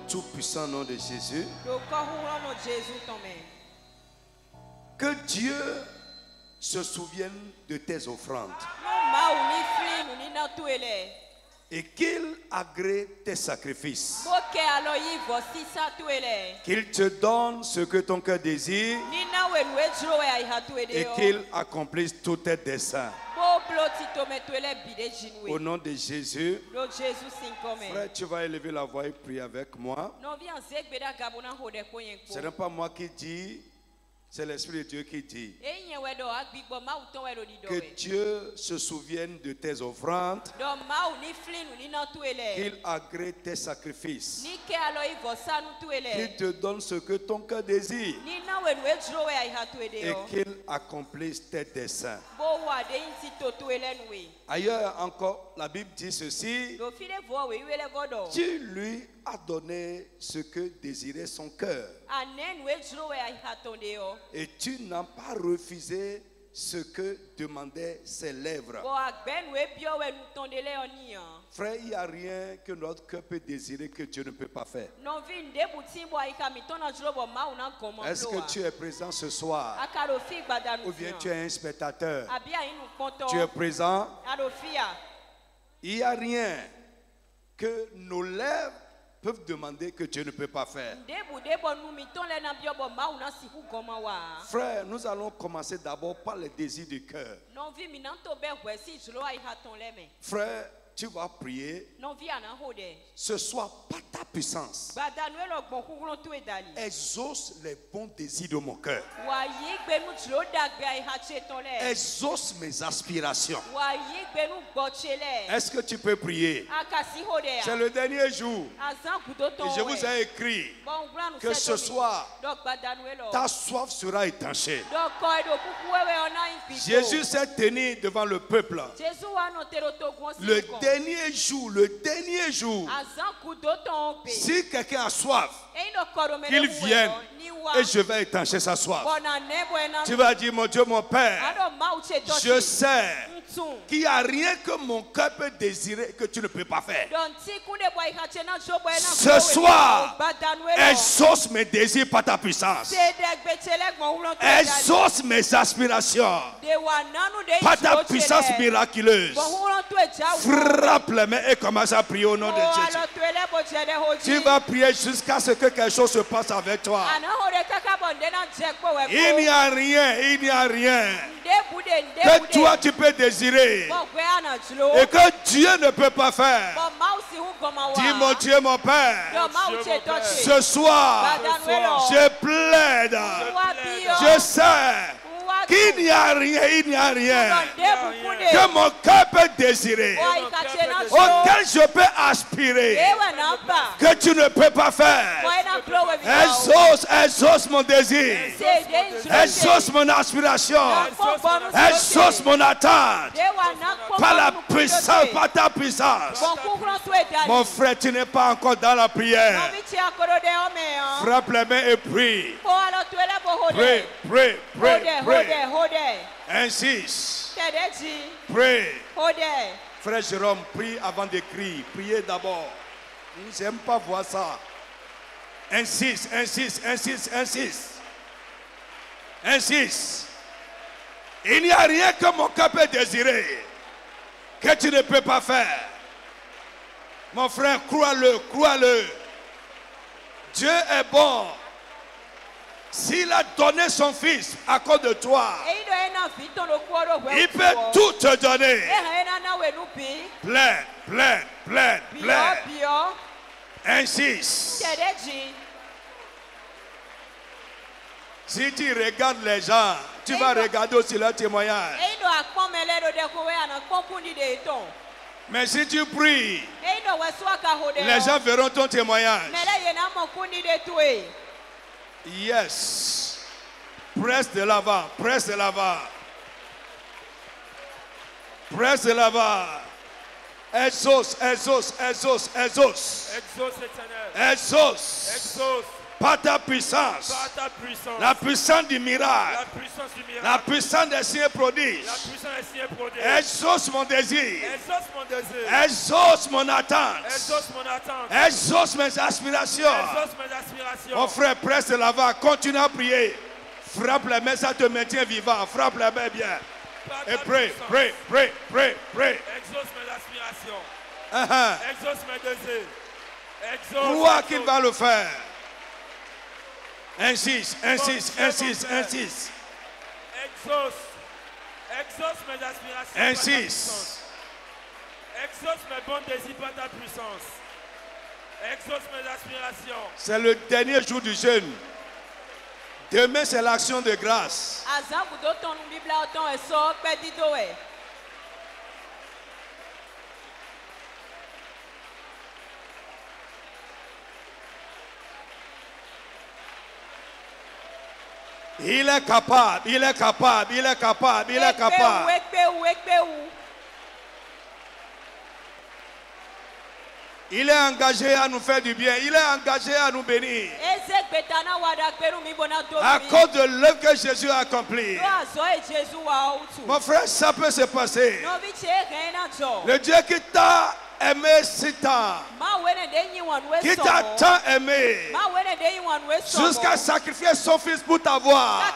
tout-puissant nom de Jésus, que Dieu se souvienne de tes offrandes et qu'il agrée tes sacrifices, qu'il te donne ce que ton cœur désire et qu'il accomplisse tous tes desseins. Au nom de Jésus, frère, tu vas élever la voix et prier avec moi. Ce n'est pas moi qui dis, c'est l'Esprit de Dieu qui dit. Que Dieu se souvienne de tes offrandes, qu'il agrée tes sacrifices, qu'il te donne ce que ton cœur désire et qu'il accomplisse tes desseins. Ailleurs encore, la Bible dit ceci: tu lui as donné ce que désirait son cœur et tu n'as pas refusé ce que demandaient ses lèvres. Frère, il n'y a rien que notre cœur peut désirer que Dieu ne peut pas faire. Est-ce que tu es présent ce soir? Ou bien tu es un spectateur? Tu es présent? Il n'y a rien que nos lèvres peuvent demander que Dieu ne peut pas faire. Frère, nous allons commencer d'abord par les désirs du cœur. Frère, tu vas prier. Ce soir, par ta puissance, exauce les bons désirs de mon cœur. Exauce mes aspirations. Est-ce que tu peux prier? C'est le dernier jour. Et je vous ai écrit que ce soir, ta soif sera étanchée. Jésus s'est tenu devant le peuple. Le dernier jour, si quelqu'un a soif, qu'il vienne et je vais étancher sa soif. Tu vas dire: mon Dieu, mon Père, je sais qu'il n'y a rien que mon cœur peut désirer que tu ne peux pas faire. Ce soir, exauce mes désirs par ta puissance. Exauce mes aspirations par ta puissance miraculeuse. Frappe les mains et commence à prier au nom de Jésus. Tu vas prier jusqu'à ce que quelque chose se passe avec toi. Il n'y a rien, il n'y a rien que toi tu peux désirer et que Dieu ne peut pas faire. Dis: mon Dieu, mon Père, ce soir, je plaide, je sais qu'il n'y a rien, il n'y a rien que mon cœur peut désirer, auquel je peux aspirer, que tu ne peux pas faire. Exauce mon désir, exauce mon aspiration, exauce mon attente par la puissance, par ta puissance. Mon frère, tu n'es pas encore dans la prière. Frappe les mains et prie. Prie. Insiste. Prie. Frère Jérôme, prie avant d'écrire. Priez d'abord. J'aime pas voir ça. Insiste. Il n'y a rien que mon cœur peut désirer que tu ne peux pas faire. Mon frère, crois-le. Dieu est bon. S'il a donné son fils à cause de toi, il peut tout te donner. Plaide. Insiste. Si tu regardes les gens, tu vas regarder aussi leur témoignage. Mais si tu pries, les gens verront ton témoignage. Yes. Presse de l'avant. Exauce. Exauce, Éternel. Exauce. Par ta puissance. La puissance du miracle. La puissance des signes prodiges. Exauce mon désir. Exauce mon attente. Exauce mes aspirations. Mon frère, presse l'avant. Continue à prier. Frappe les mains, ça te maintient vivant. Frappe les mains bien. Et prie, prie, prie, prie, prie. Exauce mes aspirations. Exauce mes désirs. Crois qu'il va le faire. Insiste, insiste, insiste, insiste. Exauce mes aspirations. Insiste. Exauce mes bons désirs par ta puissance. Exauce mes aspirations. C'est le dernier jour du jeûne. Demain, c'est l'action de grâce. Il est capable, il est capable, il est capable, il est capable. Il est engagé à nous faire du bien. Il est engagé à nous bénir. À cause de l'œuvre que Jésus a accomplie. Mon frère, ça peut se passer. Le Dieu qui t'a aimé si tant, qui t'a tant aimé, jusqu'à sacrifier son fils pour t'avoir,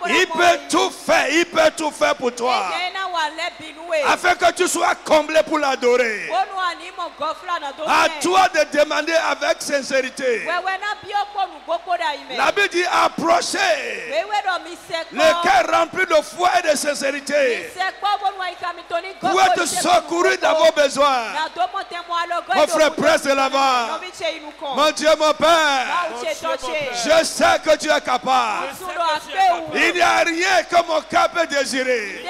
il peut tout faire pour toi, afin que tu sois comblé pour l'adorer. À toi de demander avec sincérité. La Bible dit approchez le cœur rempli de foi et de sincérité pour être secouru dans vos besoins. Mon frère, presse l'avant. Mon Dieu, mon Père, je sais que tu es capable. Il n'y a rien que mon cœur peut désirer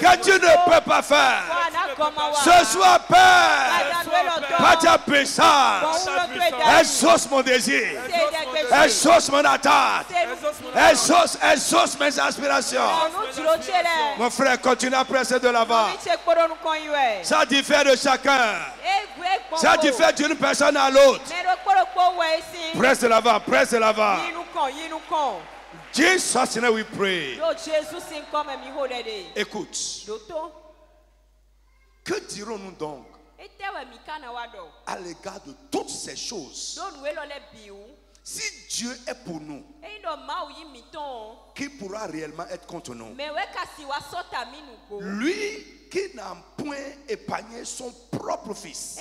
que tu ne peux pas faire. Ce soir, Père, par ta puissance, exauce mon désir, exauce mon attente, exauce mes aspirations. Mon frère, continue à presser de l'avant. Ça diffère de chacun. Ça diffère d'une personne à l'autre. Presse de l'avant, presse de l'avant. Jesus, name we pray. Écoute. Que dirons-nous donc à l'égard de toutes ces choses? Si Dieu est pour nous, qui pourra réellement être contre nous? Lui qui n'a point épargné son propre fils,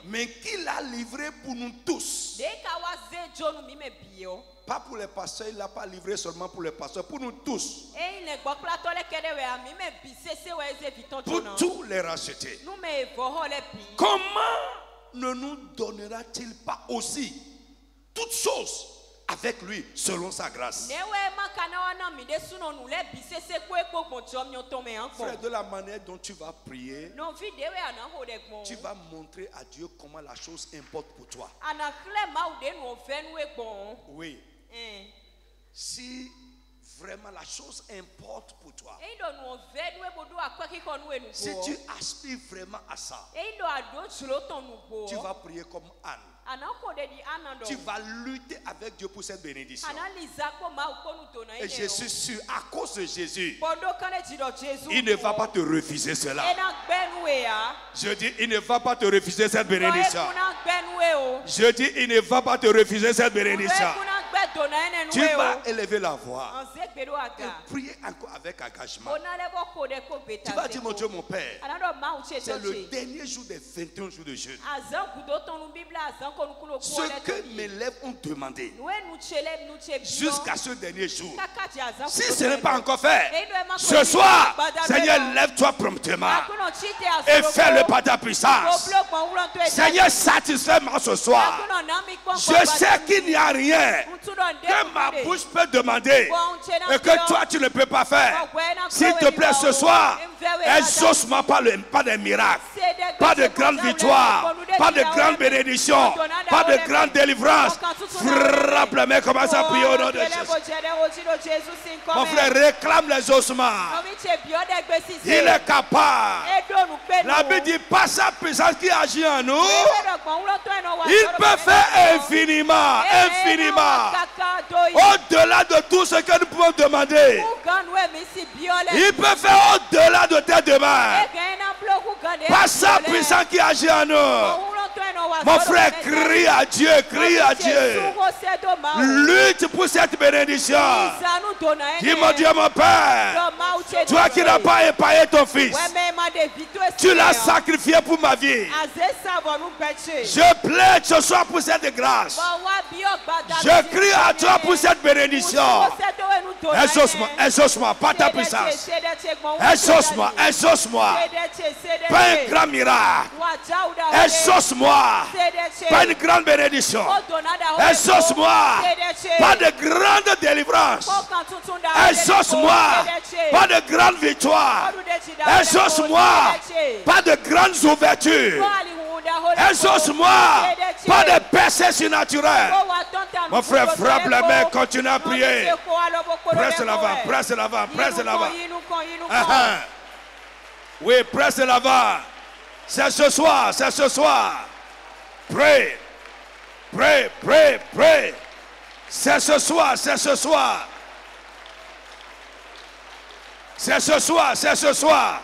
mais qui l'a livré pour nous tous. Pas pour les pasteurs, il ne l'a pas livré seulement pour les pasteurs, pour nous tous. Pour tous les racheter. Comment ne nous donnera-t-il pas aussi toutes choses avec lui selon sa grâce? Frère, de la manière dont tu vas prier, tu vas montrer à Dieu comment la chose importe pour toi. Oui. Si vraiment la chose importe pour toi, si tu aspires vraiment à ça, tu vas prier comme Anne. Tu vas lutter avec Dieu pour cette bénédiction. Et je suis sûr, à cause de Jésus, il ne va pas te refuser cela. Je dis, il ne va pas te refuser cette bénédiction. Je dis, il ne va pas te refuser cette bénédiction. Tu vas élever la voix et prier encore avec engagement. Tu vas dire, mon Dieu, mon Père, c'est le dernier jour des 21 jours de jeûne. Ce que mes lèvres ont demandé jusqu'à ce dernier jour, si ce n'est pas encore fait, ce soir, Seigneur, lève-toi promptement et fais-le par ta puissance. Seigneur, satisfais-moi ce soir. Je sais qu'il n'y a rien que ma bouche peut demander et que toi tu ne peux pas faire. S'il te plaît, ce soir, exauce-moi pas des miracles, pas de grandes victoires, pas de grande bénédiction, pas de grande délivrance, frappe les mains, commence à prier au nom de Jésus. Mon frère, réclame les ossements. Il est capable. La Bible dit, pas sa puissance qui agit en nous. Il peut faire infiniment, infiniment, au-delà de tout ce que nous pouvons demander. Il peut faire au-delà de tes demandes. Pas sa puissance qui agit en nous. Mon frère, crie à Dieu, crie à Dieu. Lutte pour cette bénédiction. Dis mon Dieu, mon Père, toi qui n'as pas épargné ton fils, tu l'as sacrifié pour ma vie. Je plaide ce soir pour cette grâce. Je crie à toi pour cette bénédiction. Exauce-moi, exauce-moi, pas ta puissance. Exauce-moi, exauce-moi. Pas un grand miracle. Exauce-moi. Pas une grande bénédiction. Exauce-moi. Pas de grande délivrance. Exauce-moi. Pas de grande victoire. Exauce-moi. Pas de grandes ouvertures. Exauce-moi. Pas de percées surnaturelles. Mon frère, frappe la main, continue à prier. Presse l'avant, presse l'avant, presse l'avant. Oui, presse l'avant. C'est ce soir, c'est ce soir. Pray, pray, pray, pray. C'est ce soir, c'est ce soir. C'est ce soir, c'est ce soir.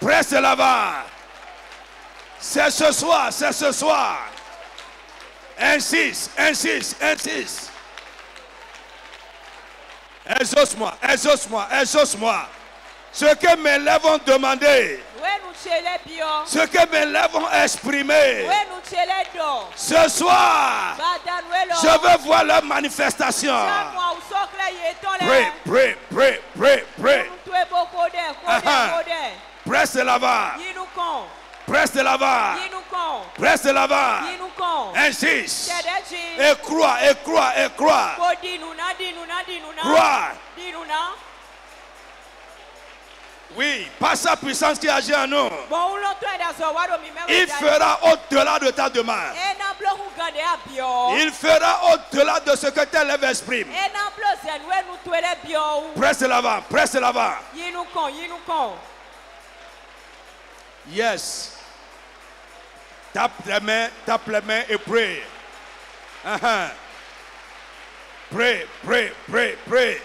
Presse l'avant. C'est ce soir, c'est ce soir. Insiste, insiste, insiste. Exauce-moi, exauce-moi, exauce-moi. Ce que mes lèvres ont demandé, ce que mes lèvres ont exprimé, ce soir, je veux voir leur manifestation. Pray, pray, pray, pray, pray. Presse l'avant. Presse l'avant. Presse l'avant. Insiste. Et crois, et crois, et crois. Crois. Oui, par sa puissance qui agit en nous, il fera au-delà de ta demande. Il fera au-delà de ce que tes lèvres expriment. Presse l'avant, presse l'avant. Yes. Tape les mains et pray. Pray, pray, pray, pray.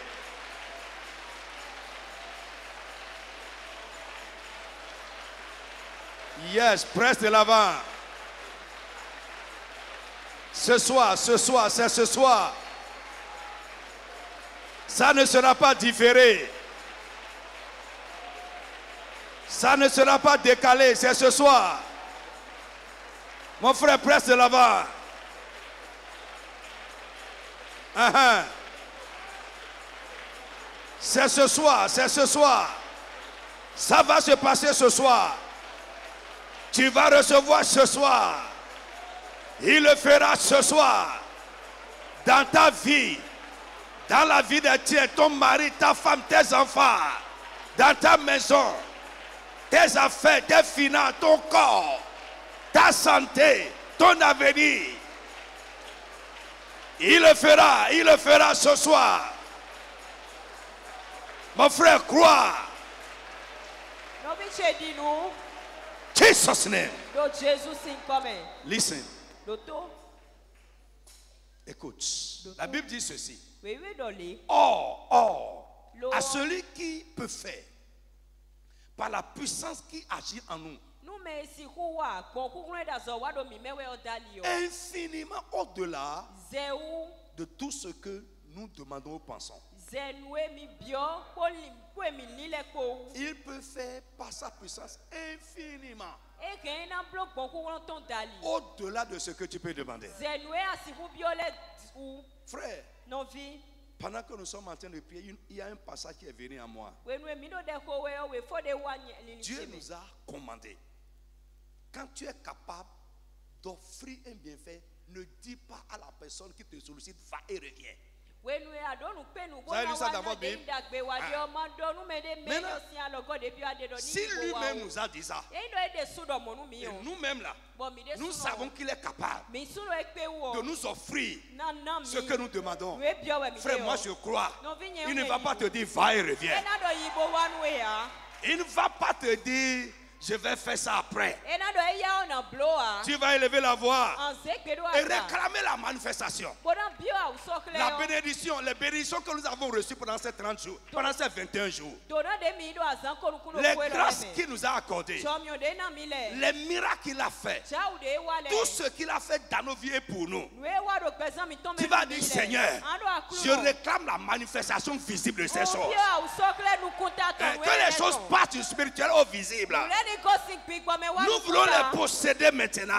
Yes, presse de l'avant. Ce soir, c'est ce soir. Ça ne sera pas différé. Ça ne sera pas décalé, c'est ce soir. Mon frère, presse de l'avant. C'est ce soir, c'est ce soir. Ça va se passer ce soir. Tu vas recevoir ce soir. Il le fera ce soir. Dans ta vie. Dans la vie de tiens, ton mari, ta femme, tes enfants. Dans ta maison. Tes affaires, tes finances, ton corps. Ta santé, ton avenir. Il le fera ce soir. Mon frère, crois. Jesus' name. Listen. Écoute. La Bible dit ceci. Or, à celui qui peut faire par la puissance qui agit en nous, infiniment au-delà de tout ce que nous demandons ou pensons. Il peut faire par sa puissance infiniment au-delà de ce que tu peux demander. Frère, pendant que nous sommes en train de prier, il y a un passage qui est venu à moi. Dieu nous a commandé, quand tu es capable d'offrir un bienfait, ne dis pas à la personne qui te sollicite, va et reviens. Vous avez lu ça dans votre Bible? Maintenant, si lui-même nous a dit ça, et nous-mêmes là, nous savons qu'il est capable de nous offrir ce que nous demandons. Frère, moi je crois, il ne va pas te dire va et reviens. Il ne va pas te dire je vais faire ça après. Tu vas élever la voix et réclamer la manifestation. La bénédiction, les bénédictions que nous avons reçues pendant ces 30 jours, pendant ces 21 jours. Les grâces qu'il nous a accordées, les miracles qu'il a fait, tout ce qu'il a fait dans nos vies est pour nous. Tu vas dire Seigneur, je réclame la manifestation visible de ces choses. Que les choses passent du spirituel au visible. Nous voulons les posséder maintenant.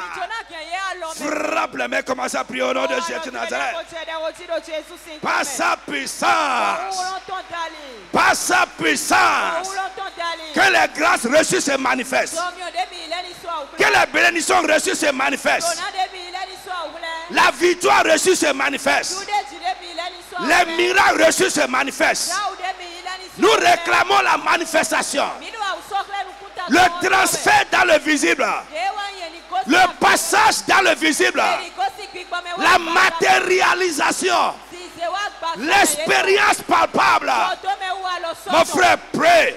Frappe les mains, commence à prier au nom de Jésus de Nazareth. Par sa puissance, par sa puissance, que les grâces reçues se manifestent. Que les bénédictions reçues se manifestent. La victoire reçue se manifeste. Les miracles reçus se manifestent. Nous réclamons la manifestation. Le transfert dans le visible. Le passage dans le visible. La matérialisation. L'expérience palpable. Mon frère, prie.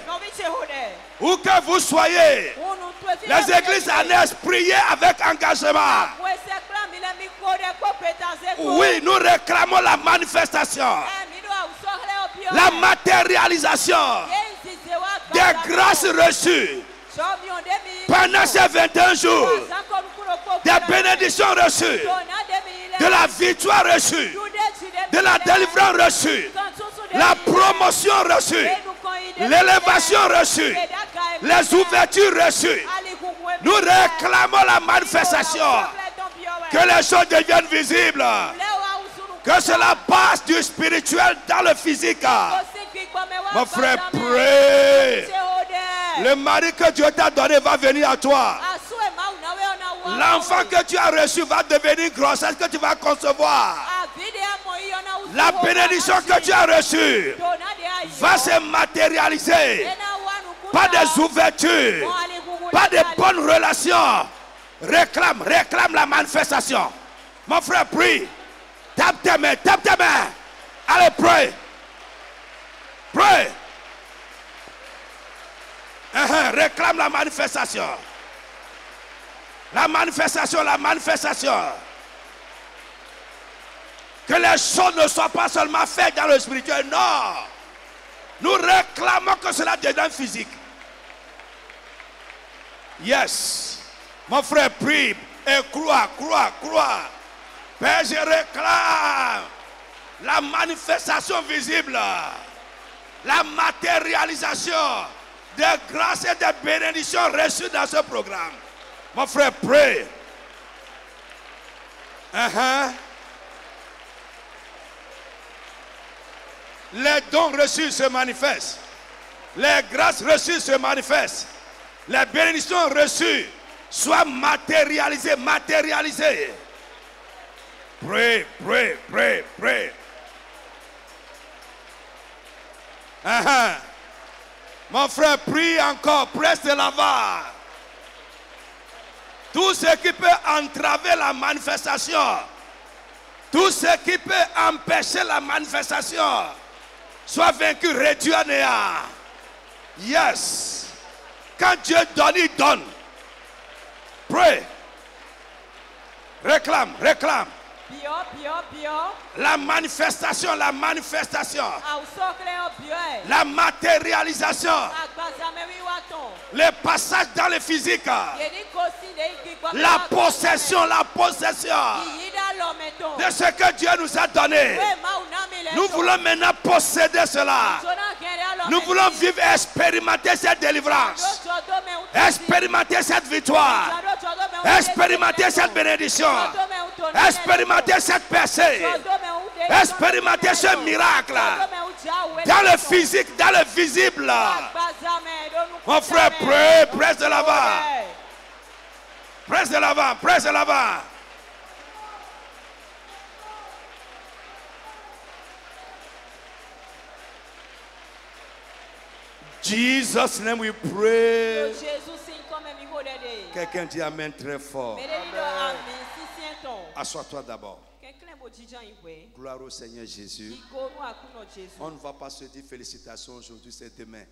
Où que vous soyez, les églises annexes, priez avec engagement. Oui, nous réclamons la manifestation. La matérialisation des grâces reçues pendant ces 21 jours, des bénédictions reçues, de la victoire reçue, de la délivrance reçue, la promotion reçue, l'élévation reçue, les ouvertures reçues. Nous réclamons la manifestation, que les choses deviennent visibles, que cela passe du spirituel dans le physique. Mon frère, prie. Le mari que Dieu t'a donné va venir à toi. L'enfant que tu as reçu va devenir grossesse que tu vas concevoir. La bénédiction que tu as reçue va se matérialiser par des ouvertures, par des bonnes relations. Réclame la manifestation. Mon frère, prie. Tape tes mains, tape tes mains. Allez, prie. Prie. Réclame la manifestation. La manifestation, la manifestation. Que les choses ne soient pas seulement faites dans le spirituel. Non. Nous réclamons que cela devienne physique. Yes. Mon frère, prie et crois. Père, je réclame la manifestation visible, la matérialisation des grâces et des bénédictions reçues dans ce programme. Mon frère, prie. Les dons reçus se manifestent. Les grâces reçues se manifestent. Les bénédictions reçues soient matérialisées. Prie. Mon frère, prie encore, presse de l'avant. Tout ce qui peut entraver la manifestation, tout ce qui peut empêcher la manifestation, soit vaincu, réduit à néant. Yes. Quand Dieu donne, il donne. Prie. Réclame. La manifestation. La matérialisation. Le passage dans le physique. La possession. De ce que Dieu nous a donné. Nous voulons maintenant posséder cela. Nous voulons vivre et expérimenter cette délivrance. Expérimenter cette victoire. Expérimenter cette bénédiction. Expérimenter cette percée. Expérimenter ce miracle. Dans le physique, dans le visible. Mon frère, presse de l'avant. Presse de l'avant. Jesus' name we pray. Quelqu'un dit Amen très fort. Assois-toi d'abord. Gloire au Seigneur Jésus. On ne va pas se dire félicitations aujourd'hui, c'est demain.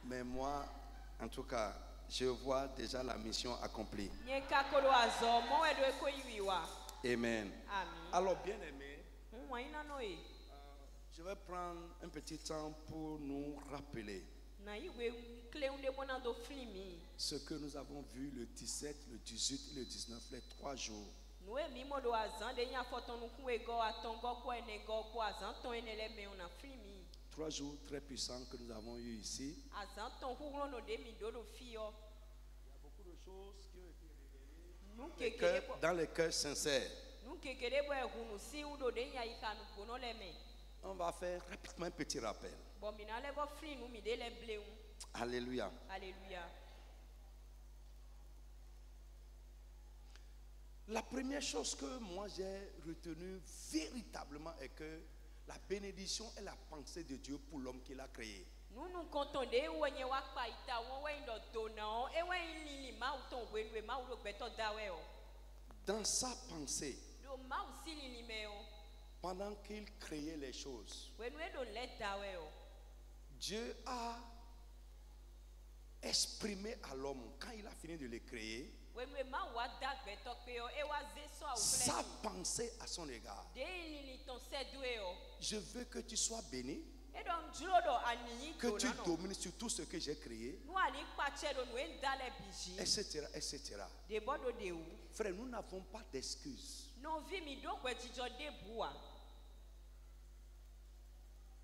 Mais moi, en tout cas, je vois déjà la mission accomplie. Amen. Alors, bien aimé, je vais prendre un petit temps pour nous rappeler ce que nous avons vu le 17, le 18 et le 19, les 3 jours. 3 jours très puissants que nous avons eu ici. Il y a beaucoup de choses qui ont été révélées dans les cœurs sincères. On va faire rapidement un petit rappel. Alléluia. Alléluia. La première chose que moi j'ai retenue véritablement est que la bénédiction est la pensée de Dieu pour l'homme qu'il a créé. Dans sa pensée, pendant qu'il créait les choses, Dieu a exprimé à l'homme, quand il a fini de les créer, sa pensée à son égard. Je veux que tu sois béni, que tu domines sur tout ce que j'ai créé, etc., etc. Frère, nous n'avons pas d'excuses.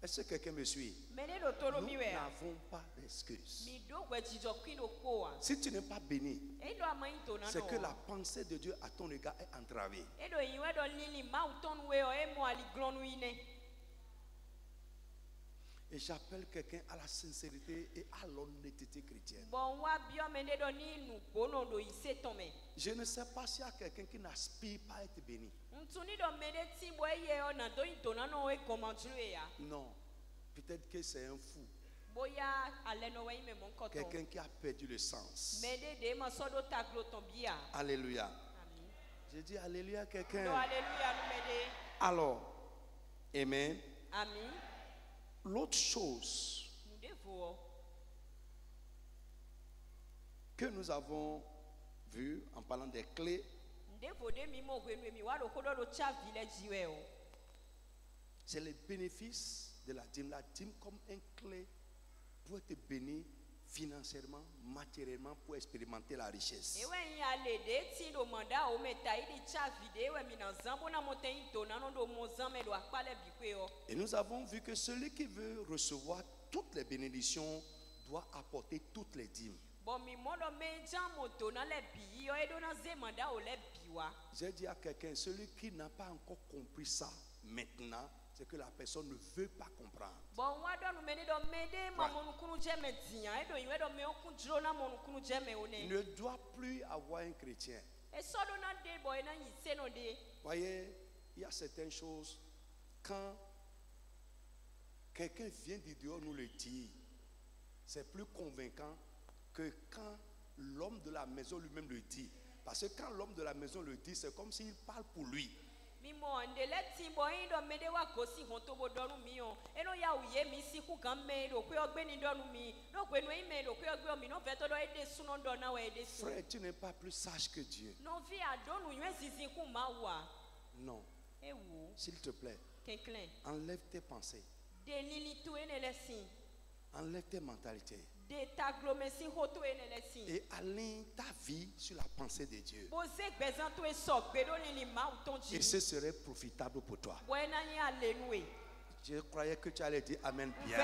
Est-ce que quelqu'un me suit? Nous n'avons pas d'excuses. Si tu n'es pas béni, c'est que la pensée de Dieu à ton égard est entravée. Et j'appelle quelqu'un à la sincérité et à l'honnêteté chrétienne. Je ne sais pas s'il y a quelqu'un qui n'aspire pas à être béni. Non, peut-être que c'est un fou. Quelqu'un qui a perdu le sens. Alléluia. Je dis alléluia quelqu'un. Alors, amen. L'autre chose que nous avons vu en parlant des clés, c'est les bénéfices de la dîme. La dîme comme un clé pour être béni financièrement, matériellement, pour expérimenter la richesse. Et nous avons vu que celui qui veut recevoir toutes les bénédictions doit apporter toutes les dîmes. J'ai dit à quelqu'un, celui qui n'a pas encore compris ça maintenant, c'est que la personne ne veut pas comprendre. Il ne doit plus avoir un chrétien. Voyez, il y a certaines choses, quand quelqu'un vient du dehors nous le dire, c'est plus convaincant que quand l'homme de la maison lui-même le dit. Parce que quand l'homme de la maison le dit, c'est comme s'il parle pour lui. Frère, tu n'es pas plus sage que Dieu. Non. S'il te plaît, enlève tes pensées. Enlève tes mentalités. Et aligne ta vie sur la pensée de Dieu. Et ce serait profitable pour toi. Je croyais que tu allais dire Amen bien.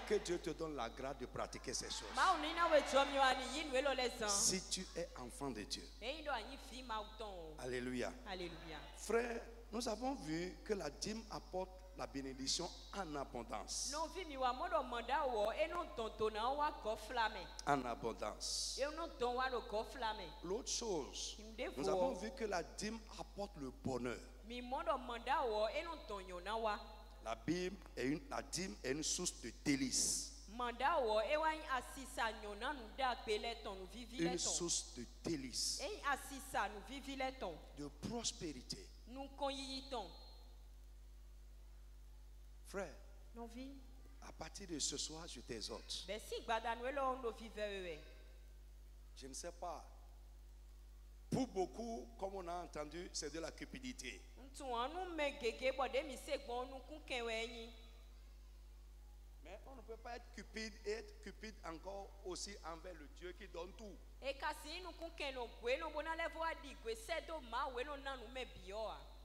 Que Dieu te donne la grâce de pratiquer ces choses. Si tu es enfant de Dieu. Alléluia. Frère, nous avons vu que la dîme apporte la bénédiction en abondance. En abondance. L'autre chose, nous avons vu que la dîme apporte le bonheur. La dîme est une source de délice. Une source de délice. De prospérité. Frère, à partir de ce soir, je t'exhorte. Je ne sais pas. Pour beaucoup, comme on a entendu, c'est de la cupidité. Mais on ne peut pas être cupide et être cupide encore aussi envers le Dieu qui donne tout.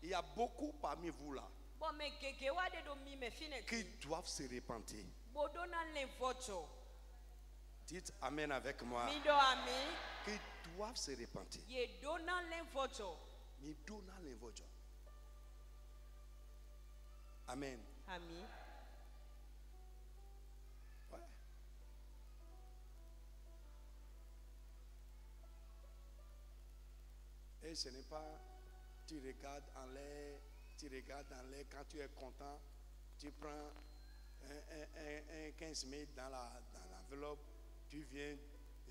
Il y a beaucoup parmi vous là qui doivent se repentir. Dites Amen avec moi. Qui doivent se repentir. Amen. Amen. Ouais. Et ce n'est pas, tu regardes en l'air, quand tu es content, tu prends un 15 000 dans l'enveloppe, tu viens,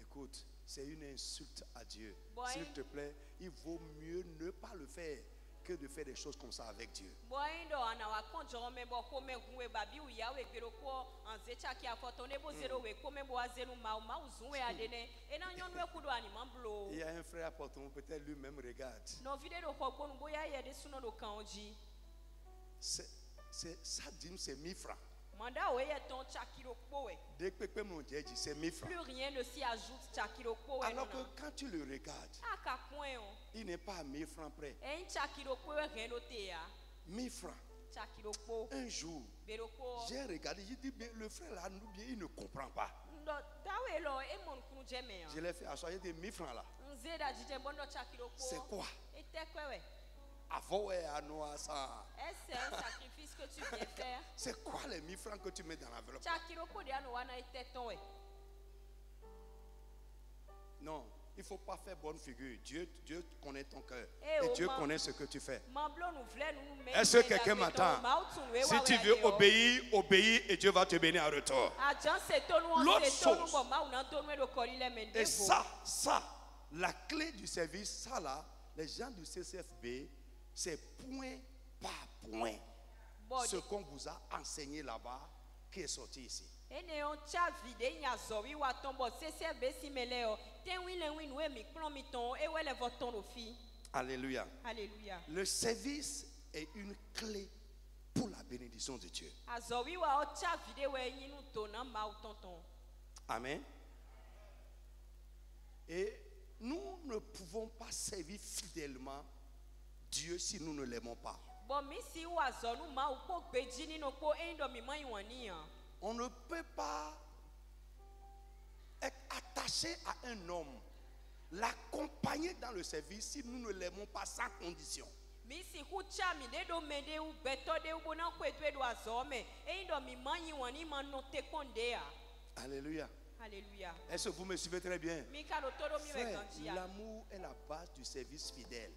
écoute, c'est une insulte à Dieu. S'il te plaît, il vaut mieux ne pas le faire que de faire des choses comme ça avec Dieu. Il y a un frère à Porto, peut-être lui-même regarde. Ça dit, c'est 1000 francs. Dès que mon Dieu dit c'est 1000 francs. Plus rien ne s'y ajoute. Alors que quand tu le regardes, il n'est pas à 1000 francs près. 1000 francs. Un jour, j'ai regardé, j'ai dit, le frère là, il ne comprend pas. Je l'ai fait asseoir, j'ai dit 1000 francs là. C'est quoi? ça. C'est un sacrifice que tu viens faire. C'est quoi les 1000 francs que tu mets dans l'enveloppe? Non, il ne faut pas faire bonne figure. Dieu connaît ton cœur. Et Dieu connaît ce que tu fais. Est-ce que quelqu'un m'attend? Si tu veux obéir, obéis et Dieu va te bénir en retour. L'autre chose, et ça, la clé du service, ça là, les gens du CCFB, c'est point par point ce qu'on vous a enseigné là-bas qui est sorti ici. Alléluia. Alléluia. Le service est une clé pour la bénédiction de Dieu. Amen. Et nous ne pouvons pas servir fidèlement Dieu si nous ne l'aimons pas. On ne peut pas être attaché à un homme, l'accompagner dans le service si nous ne l'aimons pas sans condition. Alléluia. Alléluia. Est-ce que vous me suivez très bien? Frère, l'amour est la base du service fidèle.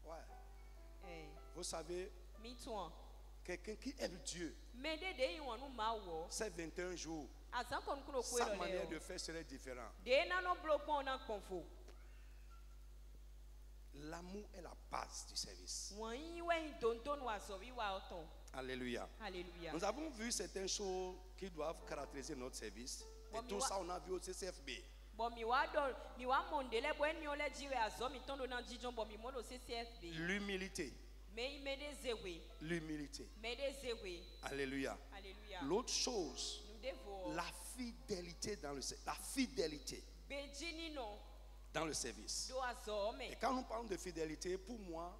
Ouais. Vous savez, quelqu'un qui aime Dieu, c'est 21 jours. Sa manière de faire serait différente. L'amour est la base du service. Alléluia. Alléluia. Nous avons vu certaines choses qui doivent caractériser notre service. Et tout ça, on a vu au CCFB. L'humilité. L'humilité. Alléluia. L'autre chose, la fidélité dans le service. La fidélité dans le service. Et quand nous parlons de fidélité, pour moi,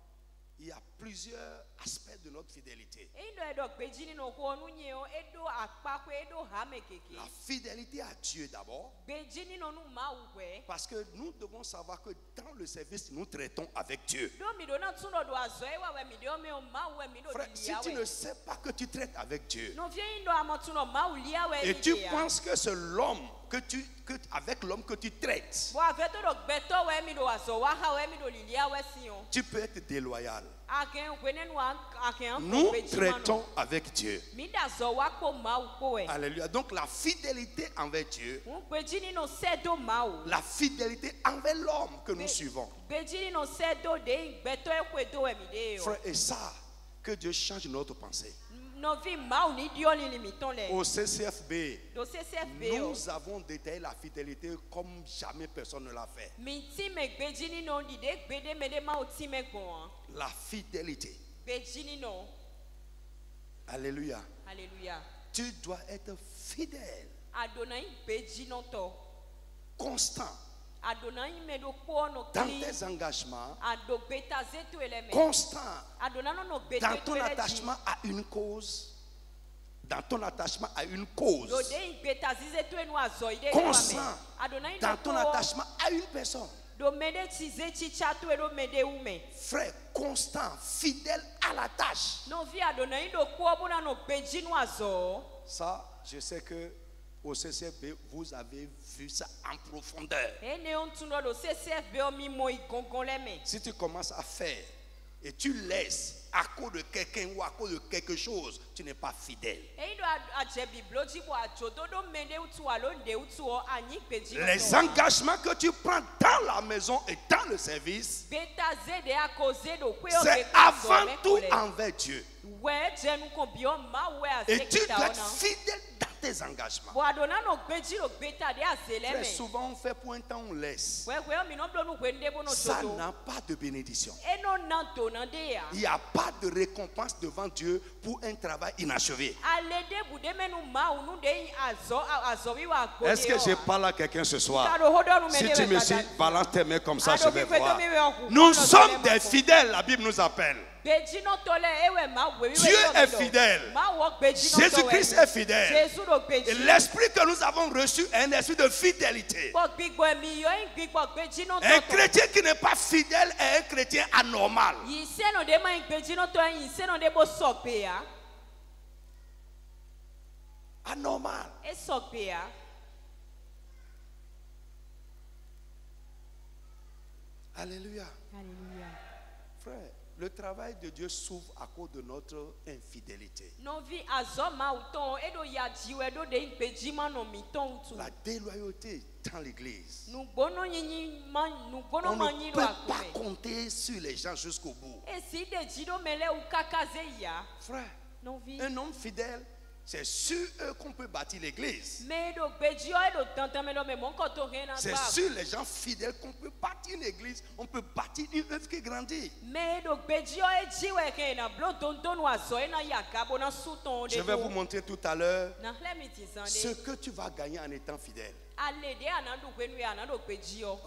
il y a plusieurs aspects de notre fidélité. La fidélité à Dieu d'abord. Parce que nous devons savoir que dans le service, nous traitons avec Dieu. Frère, si tu ne sais pas que tu traites avec Dieu, et tu penses que c'est l'homme avec l'homme que tu traites, tu peux être déloyal. Nous traitons avec Dieu. Alléluia. Donc la fidélité envers Dieu, la fidélité envers l'homme que nous suivons. Frère, et ça, que Dieu change notre pensée. Au CCFB, nous avons détaillé la fidélité comme jamais personne ne l'a fait. La fidélité. Alléluia. Alléluia. Tu dois être fidèle. Constant. Dans tes engagements, constant dans ton attachement à une cause, constant dans ton attachement à une personne. Frère, constant, fidèle à la tâche. Ça, je sais que au CCFB, vous avez vu ça en profondeur. Si tu commences à faire et tu laisses à cause de quelqu'un ou à cause de quelque chose, tu n'es pas fidèle. Les engagements que tu prends dans la maison et dans le service, c'est avant tout envers Dieu. Et tu dois être fidèle dans tes engagements. Très souvent on fait pour un temps, on laisse. Ça n'a pas de bénédiction. Il n'y a pas de récompense devant Dieu pour un travail inachevé. Est-ce que je parle à quelqu'un ce soir? Si tu me suis, balance tes mains comme ça, je vais voir. Nous sommes des fidèles, la Bible nous appelle. Dieu est fidèle. Jésus-Christ est fidèle. Et l'esprit que nous avons reçu est un esprit de fidélité. Un chrétien qui n'est pas fidèle est un chrétien anormal. Anormal. Alléluia. Frère, le travail de Dieu s'ouvre à cause de notre infidélité. La déloyauté dans l'église. On ne peut pas compter sur les gens jusqu'au bout. Frère, un homme fidèle, c'est sur eux qu'on peut bâtir l'église. C'est sur les gens fidèles qu'on peut bâtir une église. On peut bâtir une œuvre qui grandit. Je vais vous montrer tout à l'heure ce que tu vas gagner en étant fidèle.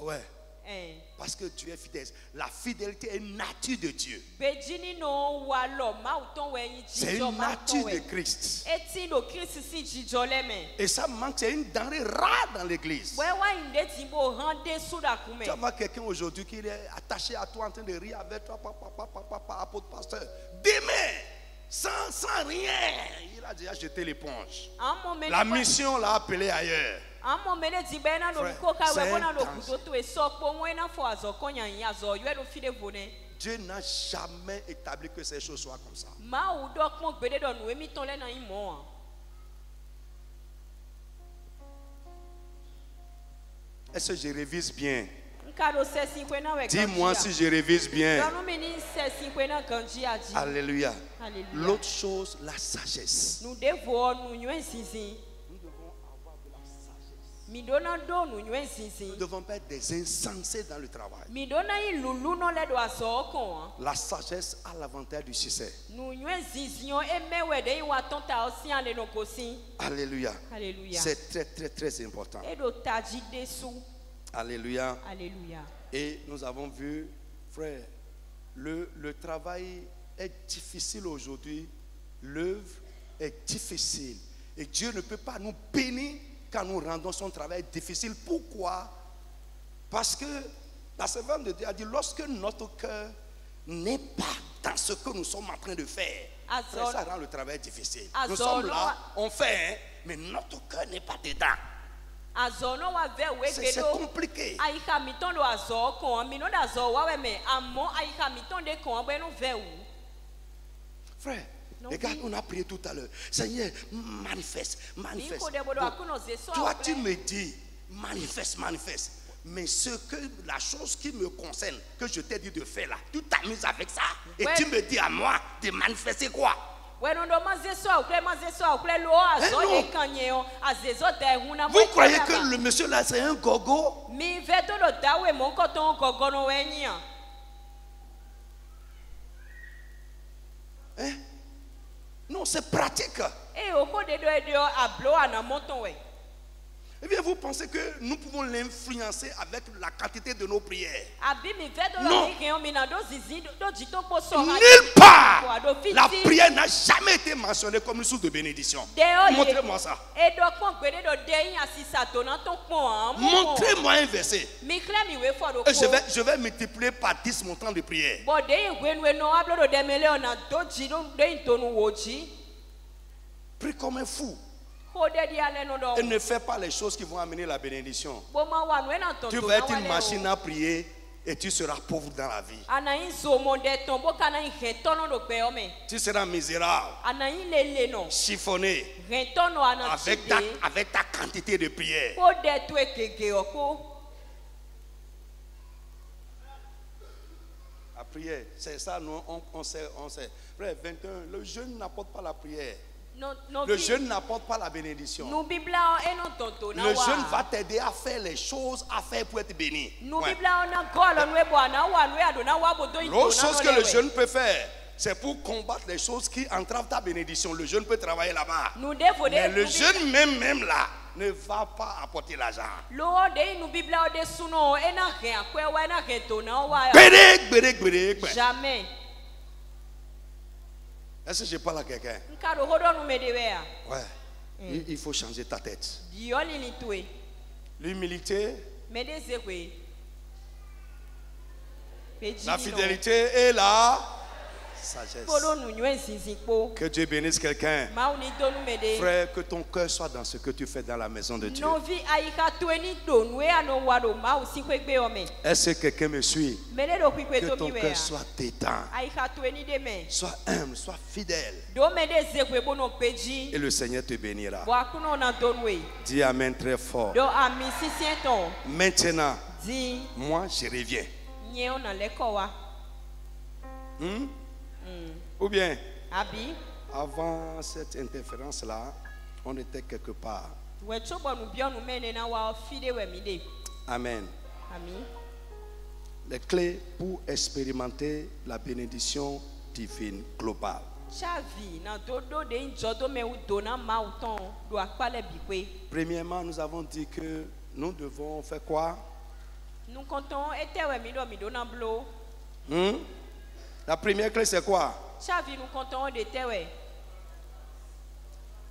Ouais. Parce que tu es fidèle. La fidélité est une nature de Dieu. C'est une nature de Christ. Et ça manque, c'est une denrée rare dans l'église. Tu vas voir quelqu'un aujourd'hui qui est attaché à toi en train de rire avec toi, apôtre pasteur. Demain, sans rien, il a déjà jeté l'éponge. La mission l'a appelé ailleurs. Dieu n'a jamais établi que ces choses soient comme ça. Est-ce que je révise bien? Dis-moi si je révise bien. Alléluia. L'autre chose, la sagesse. Nous devons avoir de la sagesse. Nous ne devons pas être des insensés dans le travail. La sagesse a l'avantage du succès. Alléluia. C'est très très très important. Alléluia. Et nous avons vu, frère, le travail est difficile aujourd'hui. L'œuvre est difficile. Et Dieu ne peut pas nous bénir quand nous rendons son travail difficile. Pourquoi? Parce que la servante de Dieu a dit, lorsque notre cœur n'est pas dans ce que nous sommes en train de faire, ça rend le travail difficile. Nous sommes là, on fait, mais notre cœur n'est pas dedans. C'est compliqué. Frère, regarde, on a prié tout à l'heure. Seigneur, manifeste, manifeste. Toi, tu me dis, manifeste, manifeste. Mais la chose qui me concerne, que je t'ai dit de faire là, tu t'amuses avec ça. Et tu me dis à moi de manifester quoi? Vous croyez que le monsieur là c'est un gogo? Hein? Non, c'est pratique. Eh bien, vous pensez que nous pouvons l'influencer avec la quantité de nos prières? Non. Nulle part. La prière n'a jamais été mentionnée comme une source de bénédiction. Montrez-moi ça. Montrez-moi un verset. Et je vais multiplier par 10 mon temps de prière. Prie comme un fou. Et ne fais pas les choses qui vont amener la bénédiction. Tu vas être une machine à prier et tu seras pauvre dans la vie. Tu seras misérable, chiffonné avec ta quantité de prière. La prière, c'est ça, nous, on sait. Frère, 21, le jeûne n'apporte pas la prière. Le jeûne n'apporte pas la bénédiction. Le jeûne va t'aider à faire les choses à faire pour être béni. L'autre chose que le jeûne peut faire, c'est pour combattre les choses qui entravent ta bénédiction. Le jeûne peut travailler là-bas. Mais le jeûne même là ne va pas apporter l'argent. Jamais. Est-ce que je parle à quelqu'un? Ouais. Il faut changer ta tête. L'humilité, la fidélité et la sagesse. Que Dieu bénisse quelqu'un. Frère, que ton cœur soit dans ce que tu fais dans la maison de Dieu. Est-ce que quelqu'un me suit? Que ton cœur soit détend. Sois humble, sois fidèle. Et le Seigneur te bénira. Dis Amen très fort. Maintenant, moi je reviens. Ou bien, avant cette interférence-là, on était quelque part. Amen. Les clés pour expérimenter la bénédiction divine globale. Premièrement, nous avons dit que nous devons faire quoi? La première clé, c'est quoi?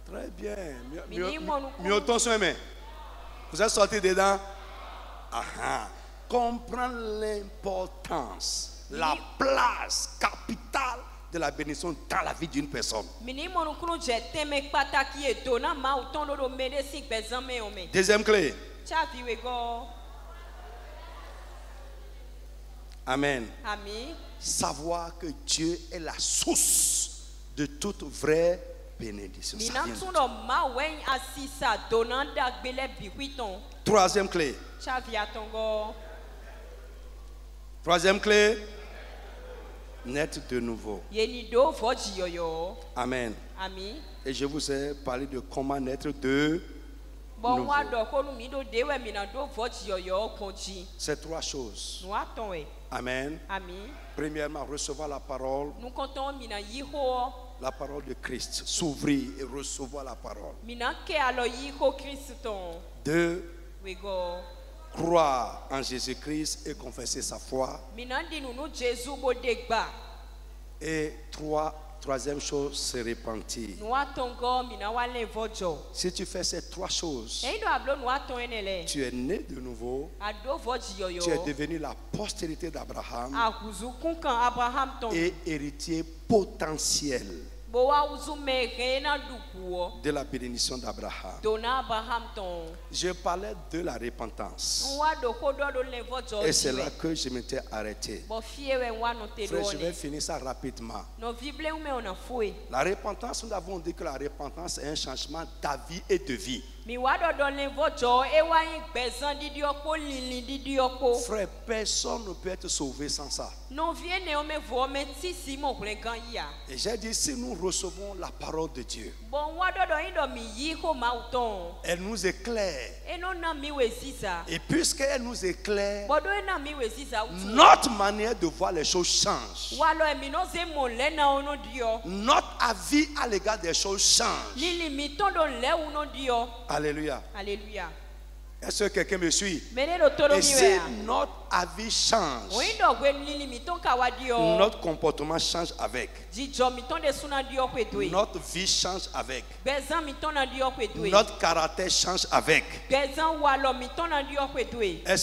Très bien. Vous êtes sorti dedans? Comprendre l'importance, la place capitale de la bénédiction dans la vie d'une personne. Deuxième clé. Amen. Savoir que Dieu est la source de toute vraie bénédiction. Troisième clé. Troisième clé. Naître de nouveau. Amen. Et je vous ai parlé de comment naître de nouveau. C'est trois choses. Amen. Premièrement, recevoir la parole. La parole de Christ. S'ouvrir et recevoir la parole. 2. Croire en Jésus-Christ et confesser sa foi. Et troisième chose, se repentir. Si tu fais ces trois choses, tu es né de nouveau. Tu es devenu la postérité d'Abraham et héritier potentiel de la bénédiction d'Abraham. Je parlais de la repentance. Et c'est là que je m'étais arrêté. Frère, je vais finir ça rapidement. La repentance, nous avons dit que la repentance est un changement d'avis et de vie. Frère, personne ne peut être sauvé sans ça. Et j'ai dit, si nous recevons la parole de Dieu, elle nous éclaire. Et puisqu'elle nous éclaire, notre manière de voir les choses change. Notre avis à l'égard des choses change. Alléluia. Alléluia. Est-ce que quelqu'un me suit? Et si notre avis change, notre comportement change avec. Notre vie change avec. Notre caractère change avec. Est-ce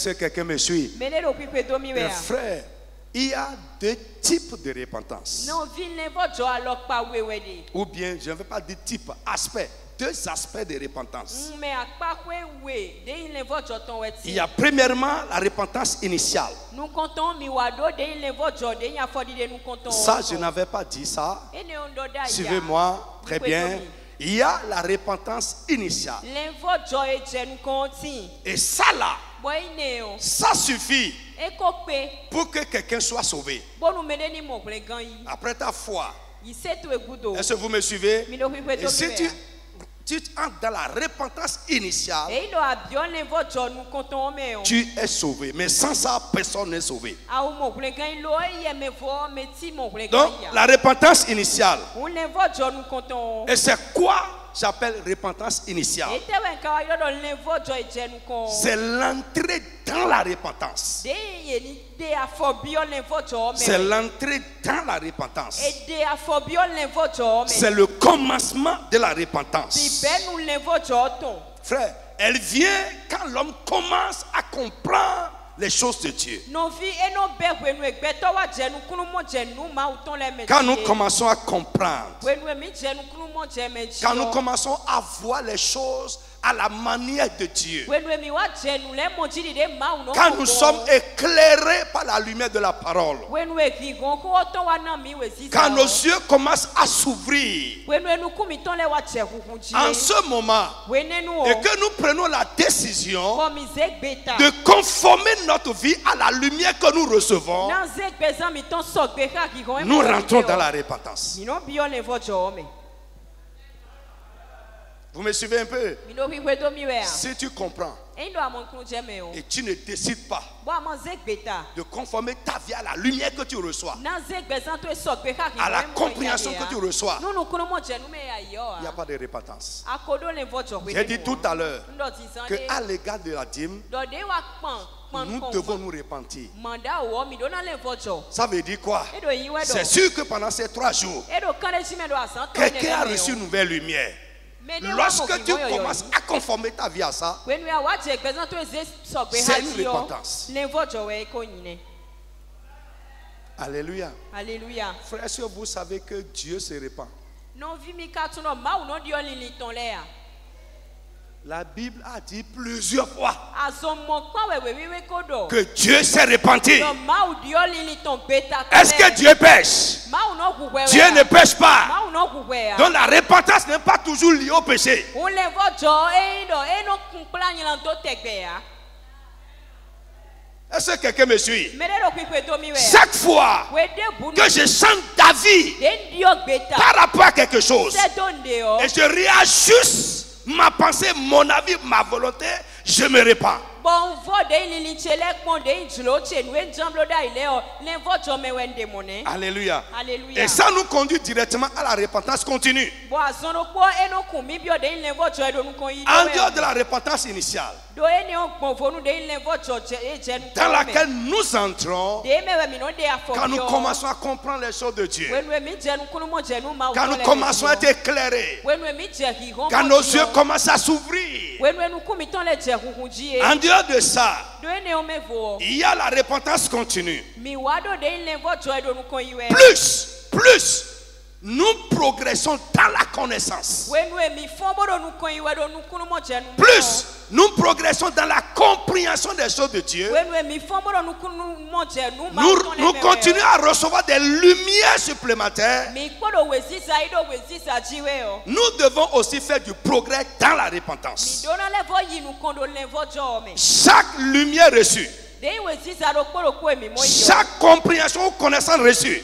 que quelqu'un me suit? Mes frères, il y a deux types de repentance. Ou bien, je ne veux pas dire type, aspect. Deux aspects de repentance. Il y a premièrement la repentance initiale. Ça, je n'avais pas dit ça. Suivez-moi, très bien. Il y a la repentance initiale. Et ça là, ça suffit pour que quelqu'un soit sauvé. Après ta foi. Est-ce que vous me suivez? Et si tu entres dans la repentance initiale, tu es sauvé. Mais sans ça, personne n'est sauvé. Donc, la repentance initiale. Et c'est quoi j'appelle repentance initiale? C'est l'entrée dans la repentance. C'est l'entrée dans la repentance. C'est le commencement de la repentance. Frère, elle vient quand l'homme commence à comprendre les choses de Dieu. Quand nous commençons à comprendre, quand nous commençons à voir les choses à la manière de Dieu, quand nous sommes éclairés par la lumière de la parole, quand nos yeux commencent à s'ouvrir, en ce moment, et que nous prenons la décision de conformer notre vie à la lumière que nous recevons, nous rentrons dans la repentance. Vous me suivez un peu? Si tu comprends et tu ne décides pas de conformer ta vie à la lumière que tu reçois, à la compréhension que tu reçois, il n'y a pas de repentance. J'ai dit tout à l'heure qu'à l'égard de la dîme, nous devons nous repentir. Ça veut dire quoi? C'est sûr que pendant ces 3 jours, quelqu'un a reçu une nouvelle lumière. Lorsque tu commences à conformer ta vie à ça, c'est une repentance. Alléluia. Alléluia. Frère, est-ce que vous savez que Dieu se répand? La Bible a dit plusieurs fois que Dieu s'est repenti. Est-ce que Dieu pêche? Dieu ne pêche pas. Donc la repentance n'est pas toujours liée au péché. Est-ce que quelqu'un me suit? Chaque fois que je chante David par rapport à quelque chose et je réajuste ma pensée, mon avis, ma volonté, je me répands. Alléluia. Et ça nous conduit directement à la repentance continue. En dehors de la repentance initiale, dans laquelle nous entrons quand nous commençons à comprendre les choses de Dieu, quand nous commençons à être éclairés, quand nos yeux commencent à s'ouvrir. En dehors de ça, il y a la repentance continue. Plus nous progressons dans la connaissance. Plus, nous progressons dans la compréhension des choses de Dieu. Nous continuons à recevoir des lumières supplémentaires. Nous devons aussi faire du progrès dans la repentance. Chaque lumière reçue, chaque compréhension ou connaissance reçue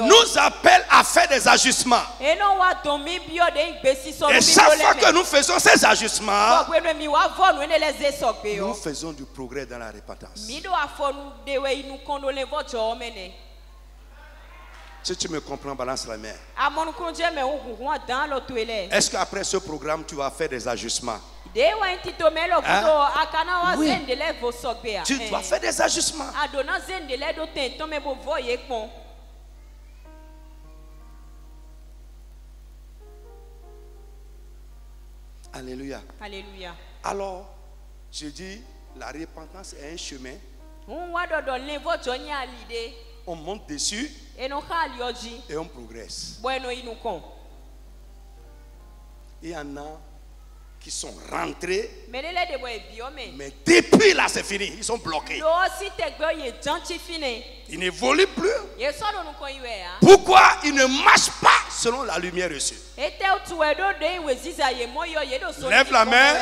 nous appelle à faire des ajustements. Et chaque fois que nous faisons ces ajustements, nous faisons du progrès dans la repentance. Si tu me comprends, balance la main. Est-ce qu'après ce programme, tu vas faire des ajustements? Hein? Oui. Tu dois faire des ajustements. Alléluia. Alléluia. Alors, je dis, la repentance est un chemin. On monte dessus et on progresse. Il y en a qui sont rentrés, mais depuis là c'est fini, ils sont bloqués. Ils n'évoluent plus. Pourquoi ils ne marchent pas selon la lumière reçue? Lève la main,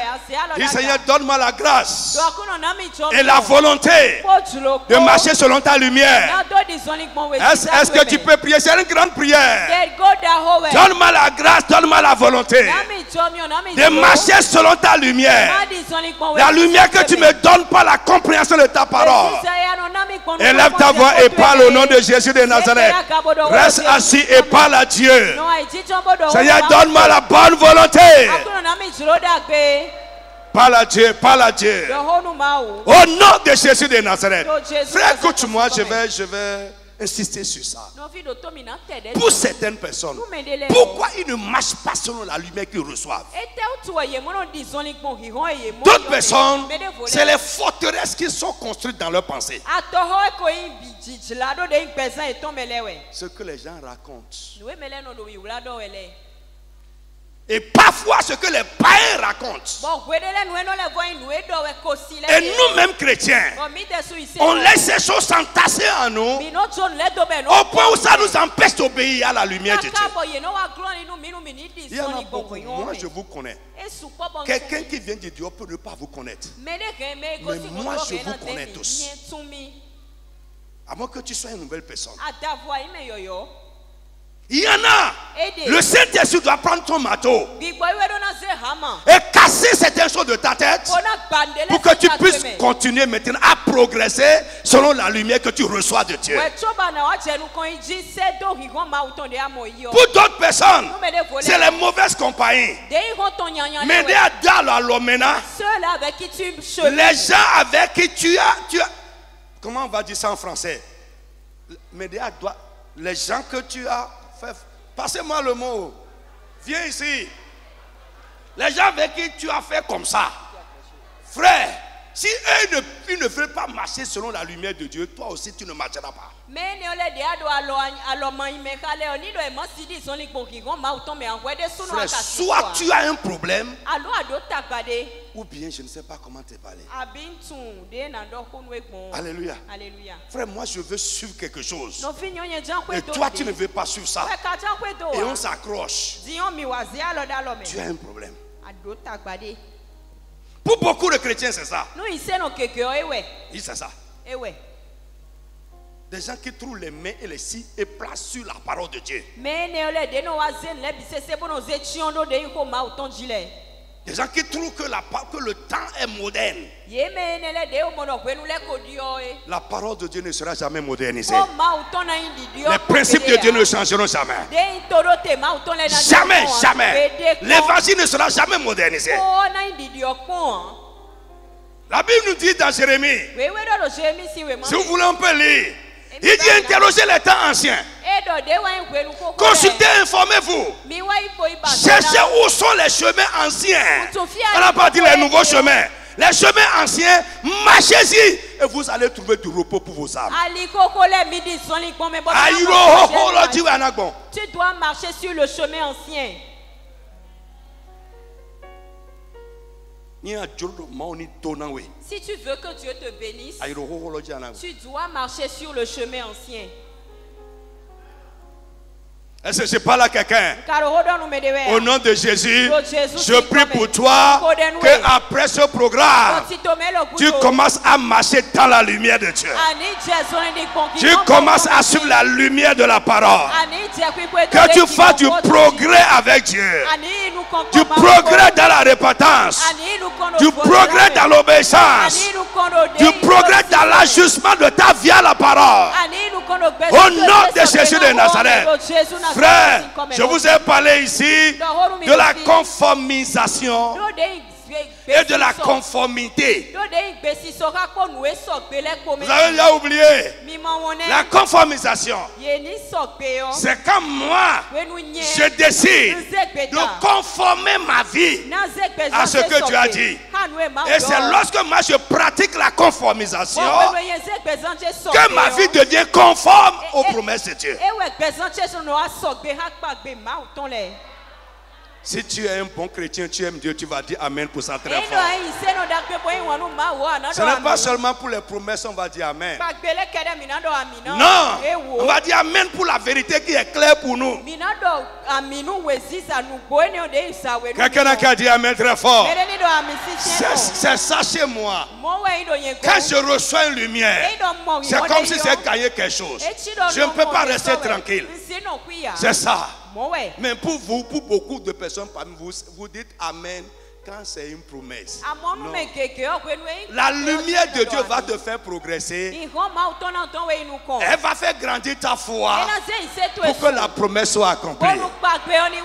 dis Seigneur, donne-moi la grâce et la volonté de marcher selon ta lumière. Est-ce que tu peux prier? C'est une grande prière. Donne-moi la grâce, donne-moi la volonté de marcher selon ta lumière. La lumière que tu me donnes par la compréhension de ta parole. Élève ta voix et parle au nom de Jésus de Nazareth. Reste assis et parle à Dieu. Seigneur, donne-moi la bonne volonté. Parle à Dieu, parle à Dieu. Au nom de Jésus de Nazareth. Frère, écoute-moi, je vais insister sur ça. Pour certaines personnes, pourquoi ils ne marchent pas selon la lumière qu'ils reçoivent? D'autres personnes, c'est les forteresses qui sont construites dans leur pensée. Ce que les gens racontent. Et parfois ce que les païens racontent. Et nous-mêmes chrétiens, on laisse ces choses s'entasser en nous au point où ça nous empêche d'obéir à la lumière de Dieu. Il y en a beaucoup. Moi je vous connais. Quelqu'un qui vient de Dieu peut ne pas vous connaître. Mais moi je vous connais tous. À moins que tu sois une nouvelle personne. Il y en a. Le Saint-Esprit doit prendre ton marteau et casser certaines choses de ta tête pour que tu puisses continuer maintenant à progresser selon la lumière que tu reçois de Dieu. Pour d'autres personnes, c'est les mauvaises compagnies. Mais les gens avec qui tu as comment on va dire ça en français? Les gens que tu as fait, passez-moi le mot. Viens ici. Les gens avec qui tu as fait comme ça, frère, si eux ne veulent pas marcher selon la lumière de Dieu, toi aussi tu ne marcheras pas. Frère, soit tu as un problème, ou bien je ne sais pas comment te parler. Alléluia. Alléluia. Frère, moi je veux suivre quelque chose. Et toi tu ne veux pas suivre ça. Et on s'accroche. Tu as un problème. Pour beaucoup de chrétiens, c'est ça. Oui, c'est ça. Des gens qui trouvent les mains et les cils et placent sur la parole de Dieu. Des gens qui trouvent que le temps est moderne. La parole de Dieu ne sera jamais modernisée. Les principes de Dieu ne changeront jamais. Jamais, jamais. L'évangile ne sera jamais modernisé. La Bible nous dit dans Jérémie, si vous voulez on peut lire, il dit interrogez les temps anciens. Consultez, informez-vous. Cherchez où sont les chemins anciens. On n'a pas dit les nouveaux chemins. Les chemins anciens, marchez-y et vous allez trouver du repos pour vos âmes. Tu dois marcher sur le chemin ancien. Si tu veux que Dieu te bénisse, tu dois marcher sur le chemin ancien. Est-ce que je parle à quelqu'un? Au nom de Jésus, je prie pour toi que après ce programme, tu commences à marcher dans la lumière de Dieu. Tu commences à suivre la lumière de la parole. Que tu fasses du progrès avec Dieu. Du progrès dans la repentance. Du progrès dans l'obéissance. Du progrès dans l'ajustement de ta vie à la parole. Au nom de Jésus de Nazareth. Frère, je vous ai parlé ici de la conformisation et de la conformité. Vous avez déjà oublié la conformisation. C'est quand moi je décide de conformer ma vie à ce que Dieu a dit. Et c'est lorsque moi je pratique la conformisation que ma vie devient conforme aux promesses de Dieu. Si tu es un bon chrétien, tu aimes Dieu, tu vas dire Amen pour ça très fort. Ce n'est pas seulement pour les promesses, on va dire Amen. Non, on va dire Amen pour la vérité qui est claire pour nous. Quelqu'un a dit Amen très fort. C'est ça chez moi. Quand je reçois une lumière, c'est comme si j'ai gagné quelque chose. Je ne peux pas rester tranquille. C'est ça. Mais pour vous, pour beaucoup de personnes parmi vous, vous dites Amen quand c'est une promesse. Non. La lumière de Dieu va te faire progresser. Elle va faire grandir ta foi pour que la promesse soit accomplie.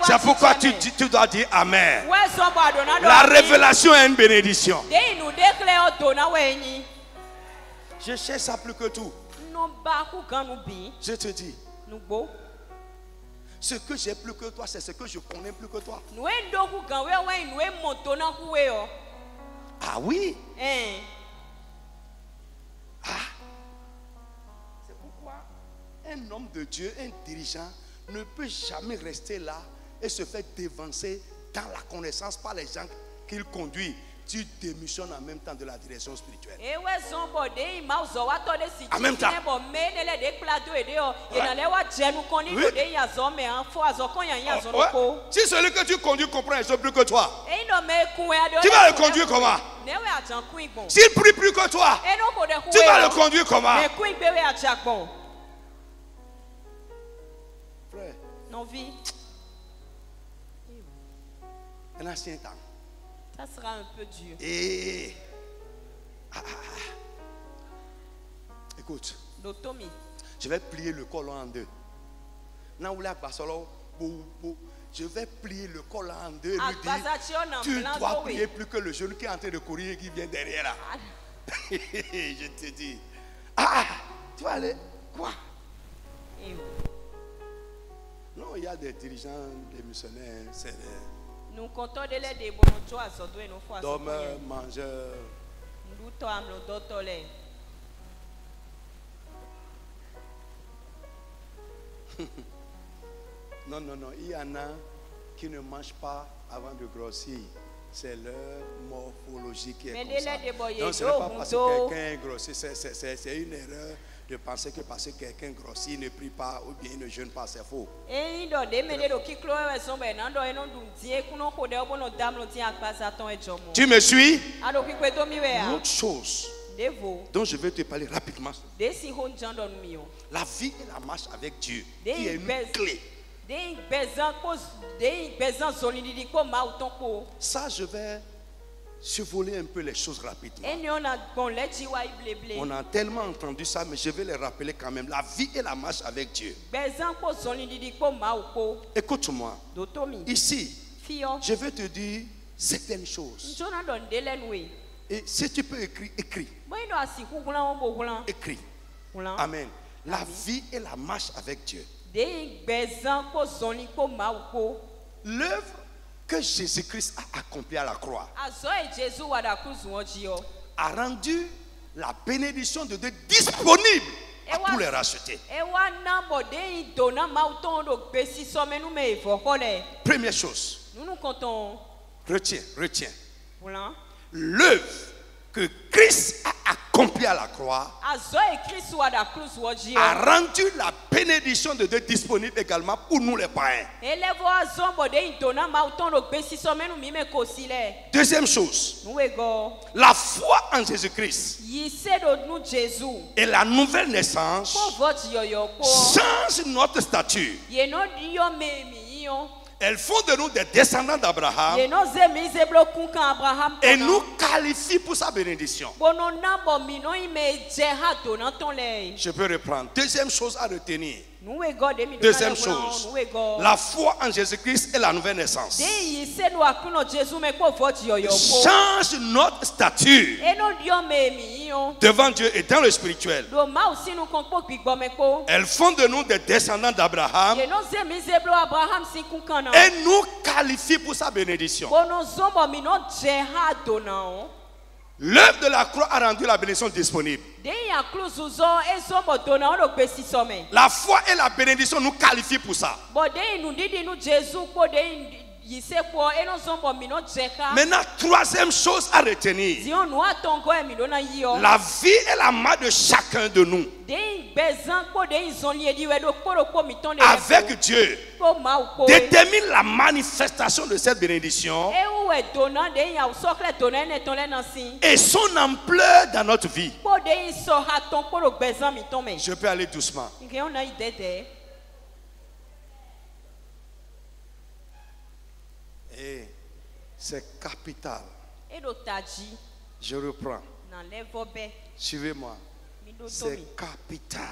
C'est pourquoi tu dois dire Amen. La révélation est une bénédiction. Je cherche ça plus que tout. Je te dis. Ce que j'ai plus que toi, c'est ce que je connais plus que toi. Ah oui. Ah. C'est pourquoi un homme de Dieu, un dirigeant, ne peut jamais rester là et se faire dévancer dans la connaissance par les gens qu'il conduit. Tu démissionnes en même temps de la direction spirituelle. En même temps. Si celui que tu conduis comprend les choses plus que toi, tu vas le conduire comment? S'il prie plus que toi, tu vas le conduire comment? Frère, un ancien temps. Ça sera un peu dur. Écoute, je vais plier le col en deux. Je vais plier le col en deux et lui dire, tu dois prier plus que le jeune qui est en train de courir et qui vient derrière là. Je te dis, tu vas aller, quoi? Non, il y a des dirigeants, des missionnaires, c'est des... Nous comptons de l'aide des dormeurs, mangeurs. Non, il y en a qui ne mangent pas avant de grossir. C'est leur morphologie qui est comme ça. Donc ce n'est pas parce que quelqu'un grossit, c'est une erreur de penser que parce que quelqu'un grossit, il ne prie pas ou bien il ne jeûne pas, c'est faux. Tu me suis? Autre chose dont je vais te parler rapidement. La vie et la marche avec Dieu qui est une clé. Ça, je vais survoler un peu les choses rapidement. On a tellement entendu ça, mais je vais les rappeler quand même. La vie et la marche avec Dieu. Écoute-moi. Ici, je vais te dire certaines choses. Et si tu peux écrire, écris. Écris. Amen. La vie et la marche avec Dieu. L'œuvre que Jésus-Christ a accomplie à la croix a rendu la bénédiction de Dieu disponible à tous les rachetés. Première chose. Retiens. L'œuvre que Christ a accomplie à la croix a rendu la bénédiction de Dieu disponible également pour nous les païens. Deuxième chose, la foi en Jésus-Christ et la nouvelle naissance changent notre statut. Elles font de nous des descendants d'Abraham et nous qualifient pour sa bénédiction. Je peux reprendre. Deuxième chose à retenir. Deuxième chose, la foi en Jésus-Christ et la nouvelle naissance change notre statut devant Dieu et dans le spirituel. Elles font de nous des descendants d'Abraham et nous qualifient pour sa bénédiction. L'œuvre de la croix a rendu la bénédiction disponible. La foi et la bénédiction nous qualifient pour ça. Maintenant, troisième chose à retenir. La vie et la mort de chacun de nous avec Dieu détermine la manifestation de cette bénédiction et son ampleur dans notre vie. Je peux aller doucement. Et c'est capital. Je reprends. Suivez-moi. C'est capital.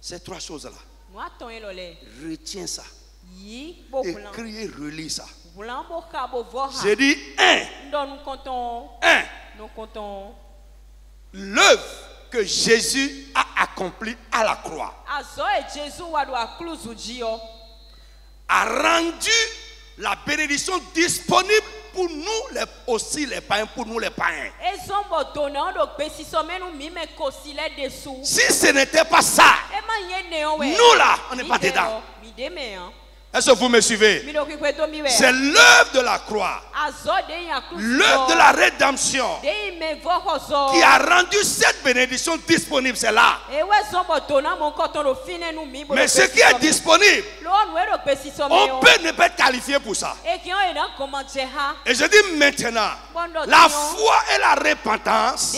Ces trois choses-là. Retiens ça. Écris et relis ça. J'ai dit un. L'œuvre que Jésus a accomplie à la croix a rendu la bénédiction disponible pour nous aussi les païens, pour nous les païens. Si ce n'était pas ça, nous là, on n'est pas dedans. Est-ce que vous me suivez? C'est l'œuvre de la croix, l'œuvre de la rédemption qui a rendu cette bénédiction disponible. C'est là. Mais ce qui est disponible, on peut ne pas être qualifié pour ça. Et je dis maintenant, la foi et la repentance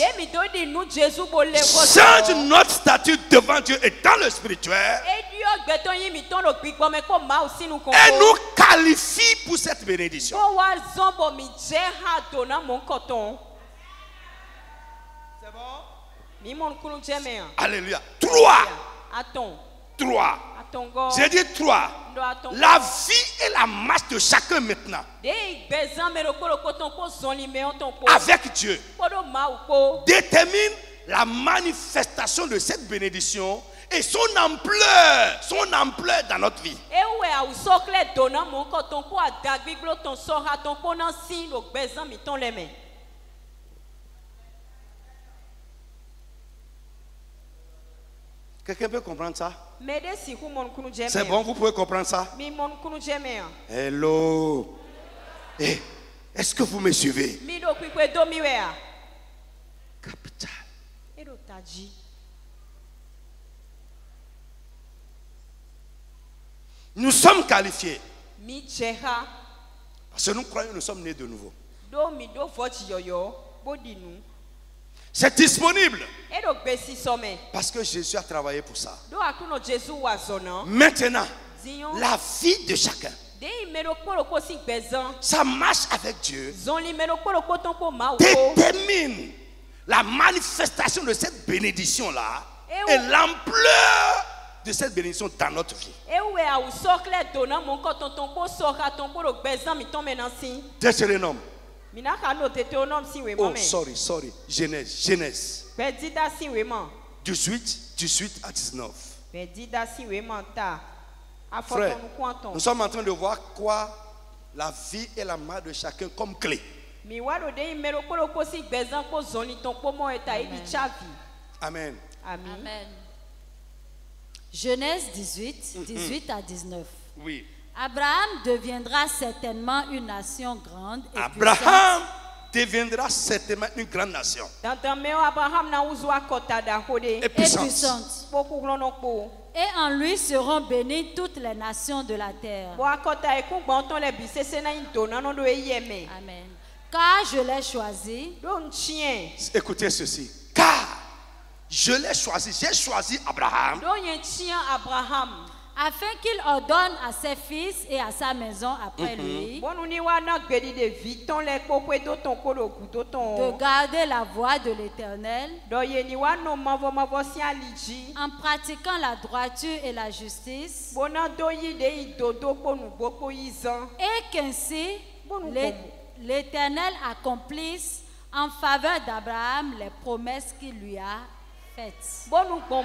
changent notre statut devant Dieu et dans le spirituel et nous qualifie pour cette bénédiction. C'est bon? Alléluia. Trois. J'ai dit trois. La vie et la marche de chacun maintenant avec Dieu détermine la manifestation de cette bénédiction et son ampleur dans notre vie. Quelqu'un peut comprendre ça? C'est bon, vous pouvez comprendre ça? Hello. Hey, est-ce que vous me suivez? Capital. Nous sommes qualifiés. Parce que nous croyons que nous sommes nés de nouveau. C'est disponible. Parce que Jésus a travaillé pour ça. Maintenant, la vie de chacun, ça marche avec Dieu, détermine la manifestation de cette bénédiction-là et l'ampleur de cette bénédiction dans notre vie. Deutéronome. Oh, sorry. Genèse. 18 à 19. Frère, nous sommes en train de voir quoi la vie et la mort de chacun comme clé. Amen. Amen. Genèse 18, 18 à 19. Oui. Abraham deviendra certainement une nation grande et Abraham deviendra certainement une grande nation. Et puissante. Et en lui seront bénies toutes les nations de la terre. Amen. Car je l'ai choisi. Écoutez ceci. Car je l'ai choisi. J'ai choisi Abraham. Afin qu'il ordonne à ses fils et à sa maison après lui de garder la voie de l'Éternel en pratiquant la droiture et la justice, et qu'ainsi l'Éternel accomplisse en faveur d'Abraham les promesses qu'il lui a faites. Amen.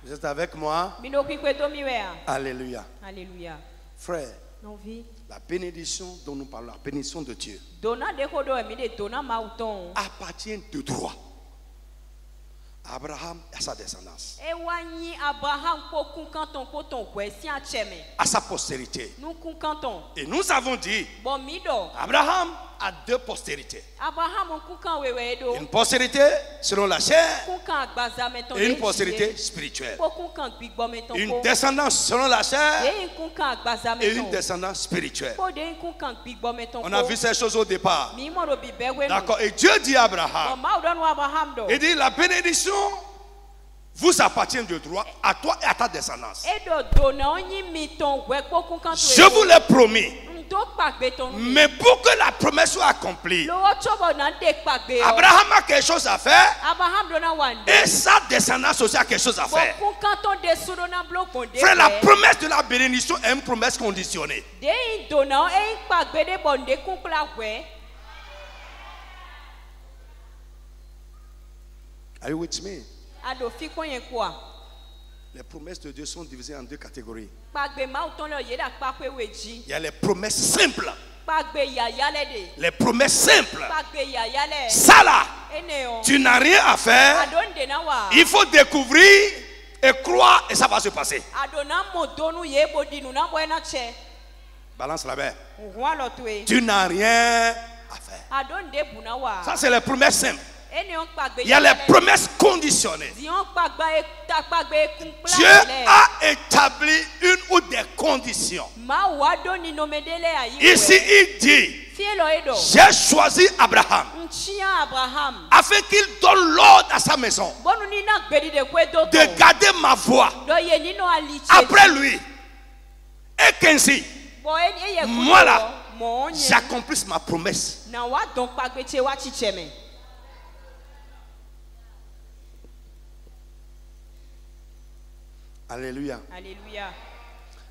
Vous êtes avec moi? Alléluia. Alléluia. Frère, la bénédiction dont nous parlons, la bénédiction de Dieu, appartient de droit à Abraham et à sa descendance, à sa postérité. Et nous avons dit, Abraham a deux postérités. Une postérité selon la chair et une postérité spirituelle. Une descendance selon la chair et une descendance spirituelle. On a vu ces choses au départ. D'accord. Et Dieu dit à Abraham, il dit la bénédiction vous appartient de droit à toi et à ta descendance. Je vous l'ai promis. Mais pour que la promesse soit accomplie, Abraham a quelque chose à faire et sa descendance aussi a quelque chose à faire. Frère, la promesse de la bénédiction est une promesse conditionnée. Are you with me? Les promesses de Dieu sont divisées en deux catégories. Il y a les promesses simples. Les promesses simples. Ça là, tu n'as rien à faire. Il faut découvrir et croire et ça va se passer. Balance la main. Tu n'as rien à faire. Ça c'est les promesses simples. Il y a les promesses conditionnées. Dieu a établi une ou des conditions. Ici, il dit, j'ai choisi Abraham afin qu'il donne l'ordre à sa maison de garder ma voix après lui. Et qu'ainsi, moi là, j'accomplisse ma promesse. Alléluia. Alléluia.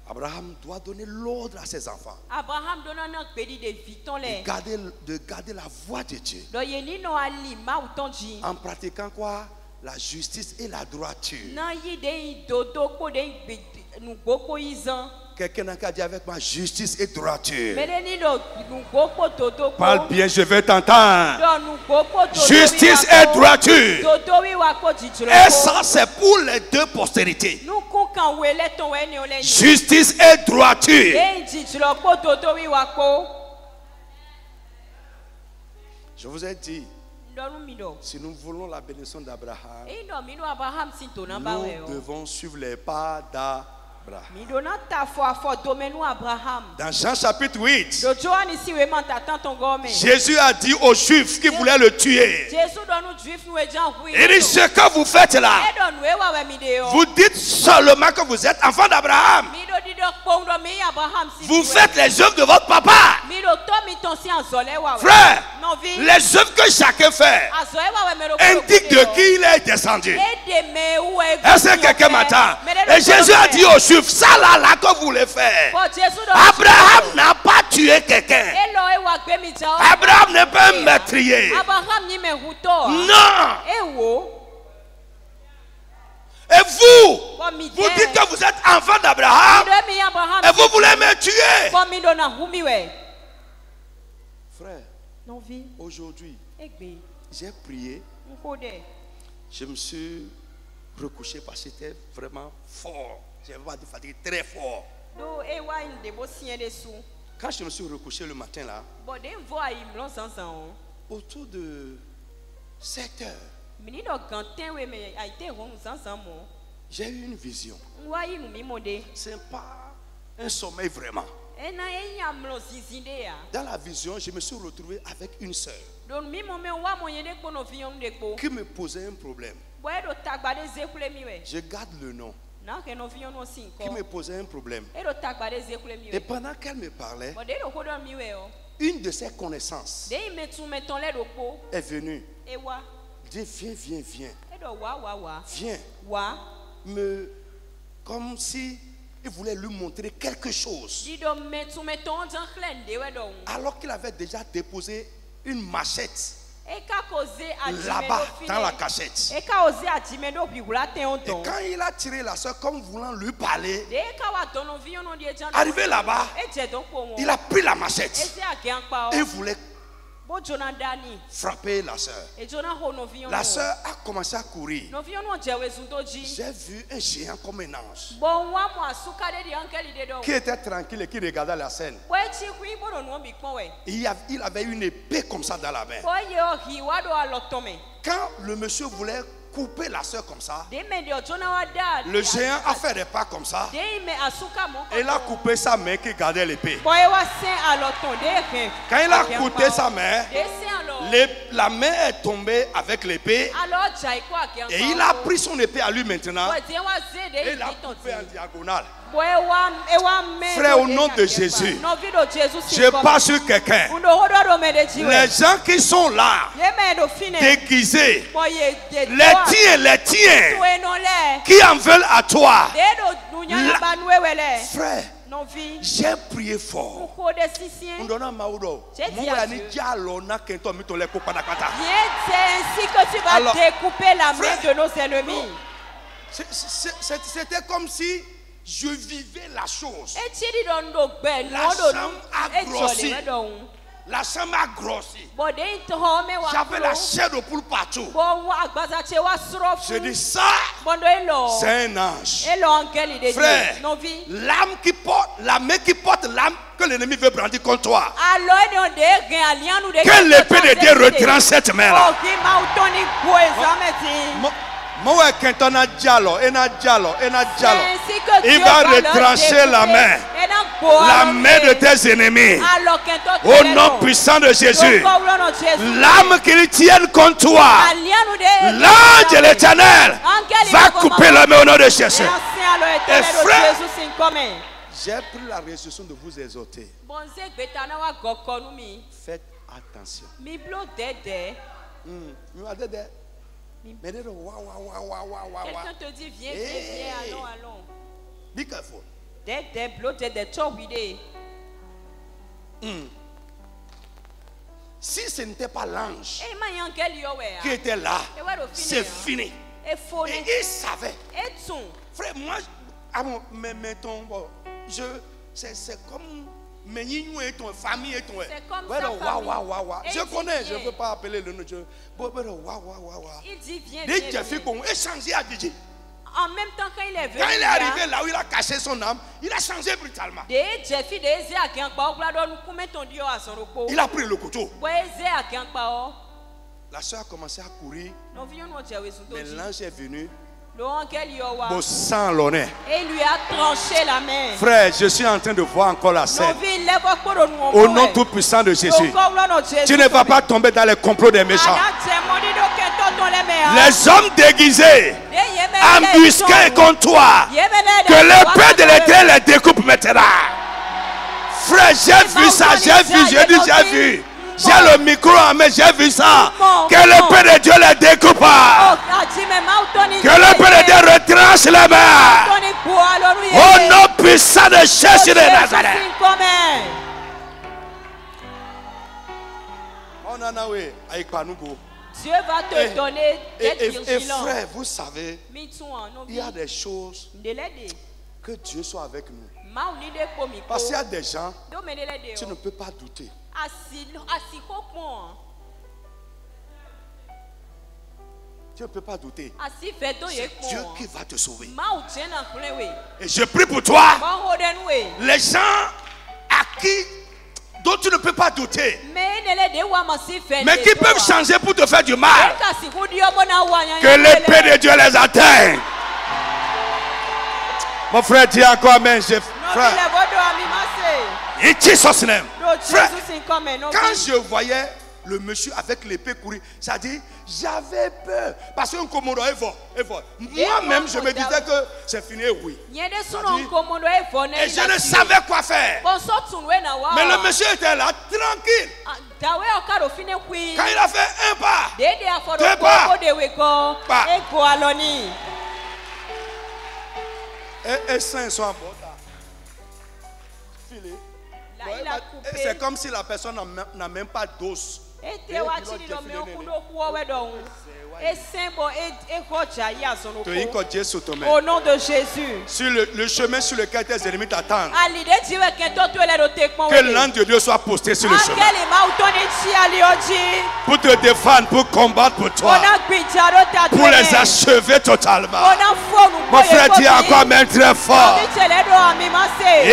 Abraham doit donner l'ordre à ses enfants de garder la voie de Dieu en pratiquant quoi? La justice et la droiture. Quelqu'un a dit avec moi justice et droiture. Parle bien, je vais t'entendre. Justice et droiture. Et ça, c'est pour les deux postérités. Justice et droiture. Je vous ai dit, si nous voulons la bénédiction d'Abraham, nous devons suivre les pas d'Abraham. Dans Jean chapitre 8, Jésus a dit aux Juifs qui voulaient le tuer, il dit ce que vous faites là, vous dites seulement que vous êtes enfant d'Abraham. Vous faites les œuvres de votre papa. Frère, les œuvres que chacun fait indiquent de qui il est descendu. Est-ce que quelqu'un m'attend? Et Jésus a dit aux Juifs, ça là que vous voulez faire. Abraham n'a pas tué quelqu'un. Abraham n'est pas un meurtrier. Non. Et vous, Vous dites que vous êtes enfant d'Abraham et vous voulez me tuer. Frère, aujourd'hui, j'ai prié. Je me suis recouché parce que c'était vraiment fort. Je n'avais pas de fatigue, très fort. Quand je me suis recouché le matin là, autour de 7 heures, j'ai eu une vision. Ce n'est pas un sommeil vraiment. Dans la vision, je me suis retrouvé avec une sœur qui me posait un problème. Je garde le nom. Qui me posait un problème. Et pendant qu'elle me parlait, une de ses connaissances est venue. Dit viens, viens. Viens. Comme si il voulait lui montrer quelque chose. Alors qu'il avait déjà déposé une machette là-bas dans la cachette. Et quand il a tiré la soeur comme voulant lui parler, arrivé là-bas, il a pris la machette et voulait frapper la soeur. La soeur a commencé à courir. J'ai vu un géant comme un ange qui était tranquille et qui regardait la scène. Il avait une épée comme ça dans la main. Quand le monsieur voulait couper la soeur comme ça, le géant a fait des pas comme ça et il a coupé sa main qui gardait l'épée. Quand il a coupé sa main, la main est tombée avec l'épée et il a pris son épée à lui maintenant et il a coupé en diagonale. Frère, au nom de Jésus, je passe sur quelqu'un. Les gens qui sont là, déguisés, les tiens, qui en veulent à toi. Frère, j'ai prié fort. C'est ainsi que tu vas découper la main de nos ennemis. C'était comme si je vivais la chose. La chambre a grossi. J'avais la chair de poule partout. Je dis ça, c'est un ange. Frère, l'âme qui porte, la main qui porte l'âme que l'ennemi veut brandir contre toi. Que l'épée de Dieu retranche cette main-là. Il va retrancher la main de tes ennemis au nom puissant de Jésus. L'âme qu'ils tiennent contre toi, l'ange de l'Éternel va couper la main au nom de Jésus. Et frère, j'ai pris la résolution de vous exhorter. Faites attention. Quelqu'un te dit viens, allons. Be careful. Si ce n'était pas l'ange qui était là, c'est fini. Et il savait. Frère, moi, c'est comme famille et ton. Je connais, je ne peux pas appeler le nom de Dieu. Il dit viens. En même temps, quand il est venu, quand il est arrivé là où il a caché son âme, il a changé brutalement. Il a pris le couteau. La soeur a commencé à courir. Mais l'ange est venu. Au sang l'honneur. Et il lui a tranché la main. Frère, je suis en train de voir encore la scène. Au nom tout puissant de Jésus. Tu ne vas pas tomber dans les complots des méchants. Les hommes déguisés, embusqués contre toi, que l'épée de l'Éternel les découpe maintenant. Frère, j'ai vu ça, j'ai vu. J'ai le micro en main, j'ai vu ça. Que l'épée de Dieu les découpe. Que l'épée de Dieu retranche les mains. Au nom puissant de Jésus de Nazareth. Dieu va te donner d'être vigilant. Et frère, vous savez, il y a des choses que Dieu soit avec nous. Parce qu'il y a des gens, tu ne peux pas douter. Tu ne peux pas douter. C'est Dieu qui va te sauver. Et je prie pour toi, les gens à qui dont tu ne peux pas douter, mais qui peuvent changer pour te faire du mal, que l'épée de Dieu les atteigne. Mon frère dit encore amen. Frère, in Jesus' name. Frère, quand je voyais le monsieur avec l'épée courir, ça dit, j'avais peur. Parce qu'un commando est fort. Moi-même, je me disais que c'est fini, oui. Et je ne savais quoi faire. Mais le monsieur était là, tranquille. Quand il a fait un pas, deux pas, et cinq sont en bord. C'est comme si la personne n'a même pas d'os. Au nom de Jésus. Sur le chemin sur lequel tes ennemis t'attendent, que l'ange de Dieu soit posté sur le chemin pour te défendre, pour combattre pour toi, pour les achever totalement. Mon frère dit encore amen très fort.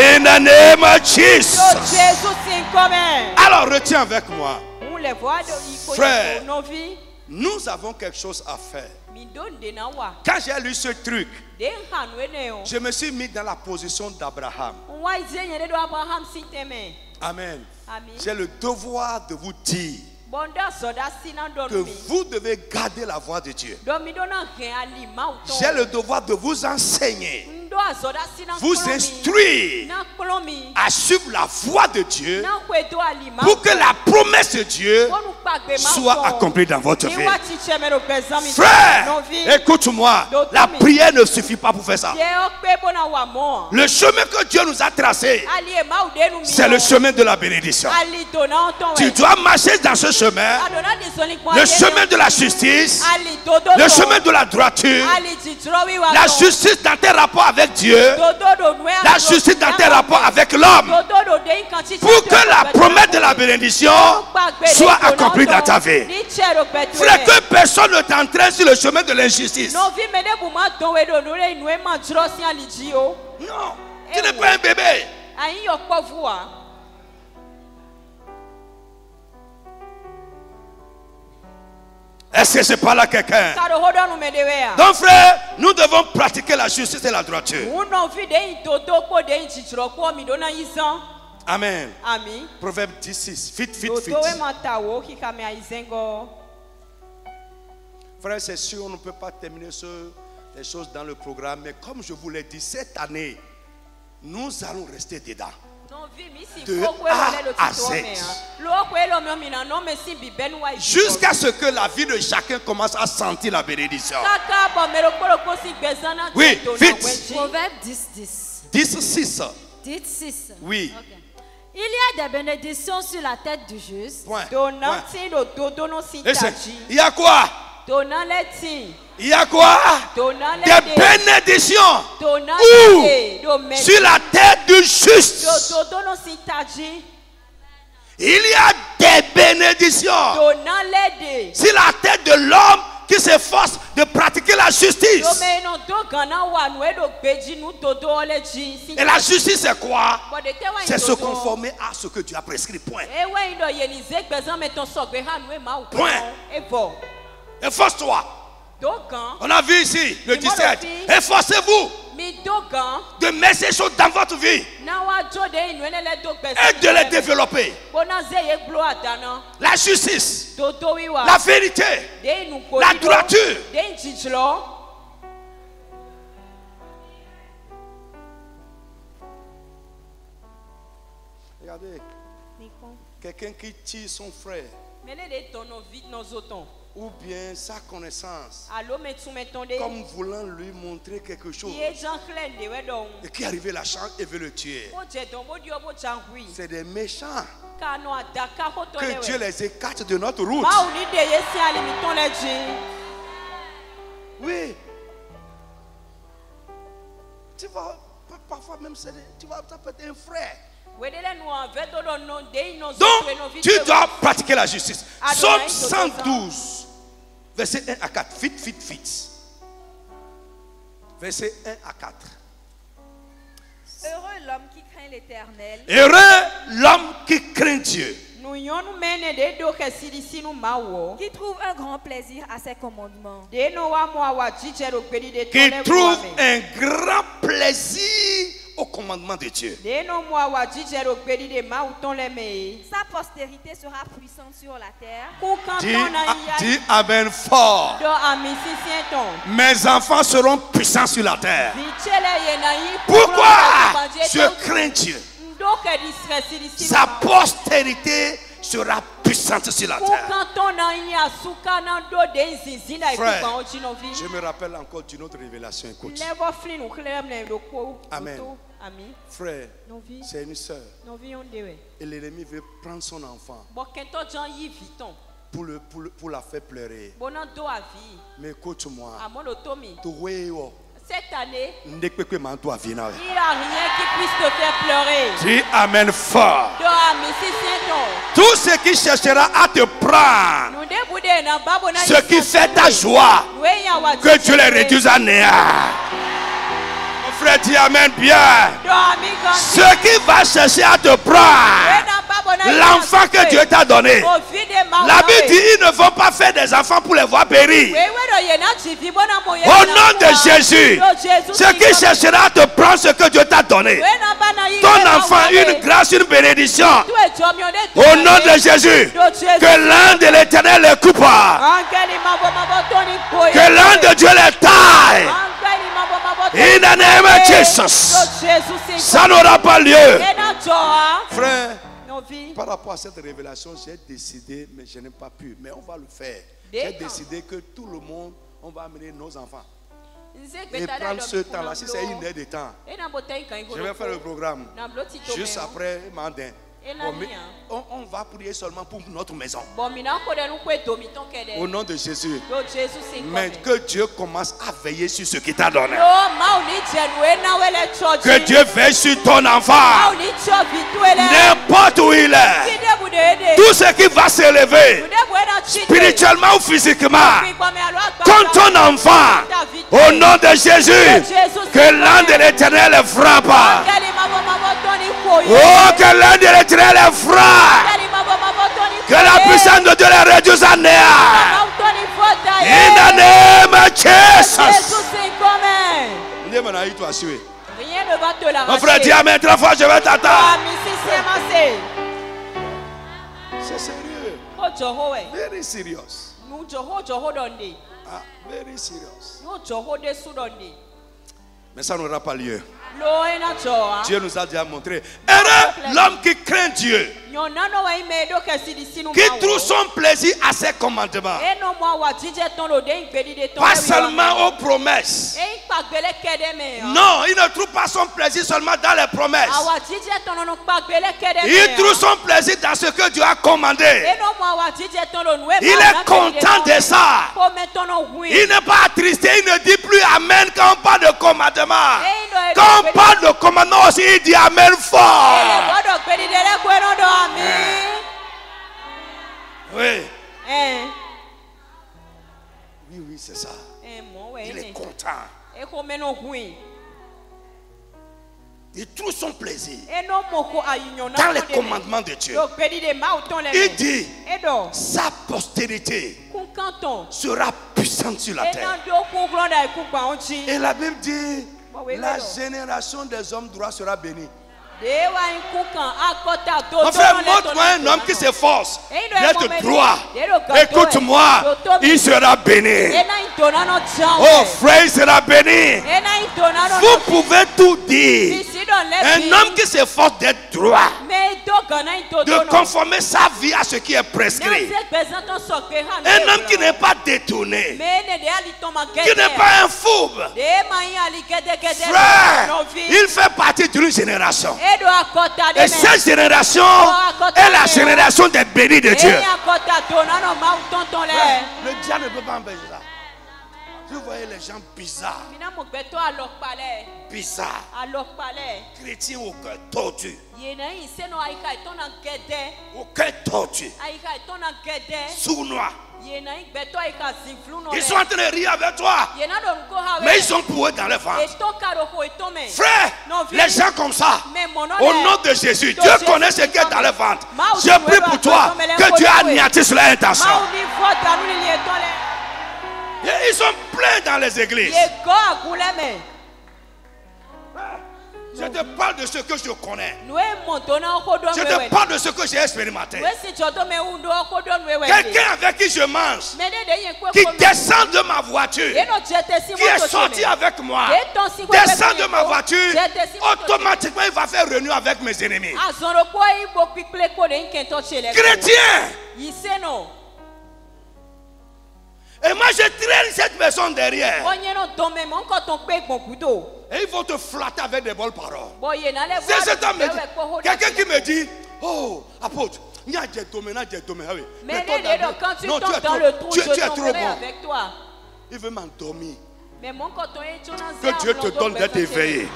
In the name of Jesus. Alors retiens avec moi, frère, nous avons quelque chose à faire. Quand j'ai lu ce truc, je me suis mis dans la position d'Abraham. Amen. J'ai le devoir de vous dire que vous devez garder la voix de Dieu. J'ai le devoir de vous enseigner, vous instruire à suivre la voie de Dieu pour que la promesse de Dieu soit accomplie dans votre vie. Frère, écoute-moi, la prière ne suffit pas pour faire ça. Le chemin que Dieu nous a tracé, c'est le chemin de la bénédiction. Tu dois marcher dans ce chemin, le chemin de la justice, le chemin de la droiture, la justice dans tes rapports avec Dieu, la justice dans tes rapports avec l'homme, pour que la promesse de la bénédiction soit accomplie dans ta vie. Frère, que personne ne t'entraîne sur le chemin de l'injustice. Non, tu n'es pas un bébé. Est-ce que je parle à quelqu'un? Donc frère, nous devons pratiquer la justice et la droiture. Amen. Proverbe 16. Vite. Frère, c'est sûr, on ne peut pas terminer les choses dans le programme. Mais comme je vous l'ai dit, cette année, nous allons rester dedans. De A à Z. Jusqu'à ce que la vie de chacun commence à sentir la bénédiction. Oui, vite. Proverbe 10. 10:6. Oui. Okay. Il y a des bénédictions sur la tête du juste. Il y a quoi? Il y a quoi? Des bénédictions. Où? Sur la tête du juste. Il y a des bénédictions sur la tête de l'homme qui s'efforce de pratiquer la justice. Et la justice, c'est quoi? C'est se conformer à ce que Dieu a prescrit. Point. Efforce-toi. On a vu ici le 17. Efforcez-vous de mettre ces choses dans votre vie et de les développer. La justice, la vérité, la droiture. Regardez, quelqu'un qui tue son frère ou bien sa connaissance, comme voulant lui montrer quelque chose, et qui est arrivé la chance et veut le tuer. C'est des méchants. Que Dieu les écarte de notre route. Oui. Tu vas, parfois même, tu vas t'appeler un frère. Donc, tu dois pratiquer la justice. Psaume 112, verset 1 à 4. Vite. Verset 1 à 4. Heureux l'homme qui craint l'Éternel. Heureux l'homme qui craint Dieu. Qui trouve un grand plaisir à ses commandements. Qui trouve un grand plaisir au commandement de Dieu. Sa postérité sera puissante sur la terre. Dis amen fort. Mes enfants seront puissants sur la terre. Pourquoi? Je crains Dieu. Sa postérité sera puissante sur la terre. Frère, je me rappelle encore d'une autre révélation. Écoute. Amen. Frère, c'est une soeur. Et l'ennemi veut prendre son enfant pour la faire pleurer. Mais écoute-moi. Cette année, il n'y a rien qui puisse te faire pleurer. Dis amen fort. Tout ce qui cherchera à te prendre, ce qui fait ta joie, que Dieu les réduise à néant. Mon frère, dis amen bien. Ce qui va chercher à te prendre, l'enfant que Dieu t'a donné, la Bible dit ils ne vont pas faire des enfants pour les voir périr. Au nom de Jésus, ce qui cherchera à te prendre ce que Dieu t'a donné, ton enfant, une grâce, une bénédiction, au nom de Jésus, que l'un de l'Éternel les coupe, que l'un de Dieu les taille. In the name of Jesus. Ça n'aura pas lieu. Frère, par rapport à cette révélation, j'ai décidé, mais je n'ai pas pu, mais on va le faire. J'ai décidé que tout le monde, on va amener nos enfants. Et prendre ce temps-là, si c'est une heure de temps, je vais faire le programme. Juste après Mandin. On va prier seulement pour notre maison. Au nom de Jésus. Mais que Dieu commence à veiller sur ce qu'il t'a donné. Que Dieu veille sur ton enfant. N'importe où il est. Tout ce qui va s'élever, spirituellement ou physiquement, contre ton enfant, au nom de Jésus, que l'un de l'Éternel le frappe. Oh, que l'un de l'Éternel les frappe. Que la puissance de Dieu les réduise à néant. In the name of Jesus. Rien ne va te l'arracher. Mon frère, dis amen 3 fois, je vais t'attendre. C'est sérieux. Very serious. Very serious. Mais ça n'aura pas lieu. Dieu nous a déjà montré. Heureux l'homme qui craint Dieu, qui trouve son plaisir à ses commandements, pas seulement aux promesses. Non, il ne trouve pas son plaisir seulement dans les promesses. Il trouve son plaisir dans ce que Dieu a commandé. Il est content de ça. Il n'est pas attristé, il ne dit plus amen quand on parle de commandement. Quand on parle de commandement aussi, il dit amen fort. Oui. Oui, c'est ça. Il est content. Il trouve son plaisir dans les commandements de Dieu. Il dit, sa postérité sera puissante sur la terre. Et la Bible dit, la génération des hommes droits sera bénie. Enfin, montre-moi un homme qui s'efforce d'être droit. Écoute-moi, il sera béni. Oh frère, il sera béni. Vous pouvez tout dire. Un homme qui s'efforce d'être droit, de conformer sa vie à ce qui est prescrit. Un homme qui n'est pas détourné, qui n'est pas un fourbe. Frère, il fait partie d'une génération. Et cette génération est la génération des bénis de Dieu. Le diable ne peut pas empêcher ça. Vous voyez les gens bizarres. Bizarres. Chrétiens au cœur tordu. Au cœur tordu. Sournois. Ils sont en train de rire avec toi. Mais ils sont pour eux dans le ventre. Frère, les gens comme ça, au nom de Jésus, Dieu connaît ce qui est dans le ventre. Je prie pour toi que Dieu anéantisse leur intention. Ils sont pleins dans les églises. Je te parle de ce que je connais. Je te parle de ce que j'ai expérimenté. Quelqu'un avec qui je mange, qui descend de ma voiture, qui est sorti avec moi, descend de ma voiture, automatiquement il va faire réunion avec mes ennemis. Chrétien. Et moi je traîne cette personne derrière. Et ils vont te flatter avec des bonnes paroles. C'est cet homme me dit. Quelqu'un qui me dit, oh, apôtre, il y a des domaines, mais quand tu tombes dans le trou, tu es trop bon. Il veut m'endormir. Que Dieu te donne d'être éveillé.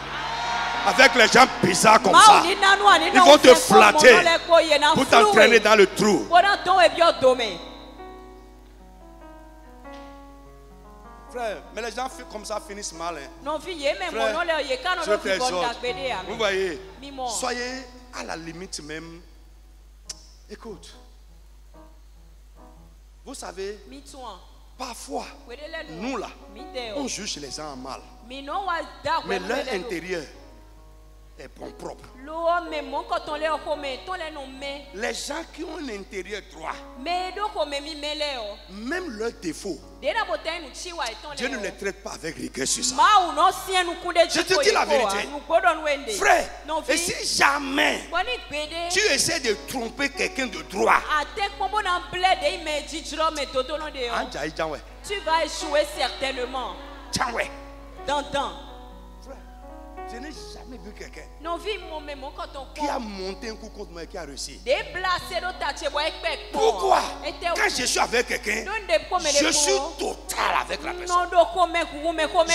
Avec les gens bizarres comme ça, ils vont te flatter pour t'entraîner dans le trou. Frère, mais les gens comme ça finissent mal. Frère, je t'exhorte. Vous voyez, soyez à la limite même. Écoute, vous savez, parfois, nous là, on juge les gens en mal. Mais leur intérieur est bon propre. Les gens qui ont un intérieur droit, même leurs défauts, Dieu ne les traite pas avec rigueur sur ça. Je te dis la vérité. Frère, et si jamais tu essaies de tromper quelqu'un de droit, tu vas échouer certainement. Je n'ai jamais vu quelqu'un qui a monté un coup contre moi et qui a réussi. Pourquoi? Quand je suis avec quelqu'un, je suis total avec la personne.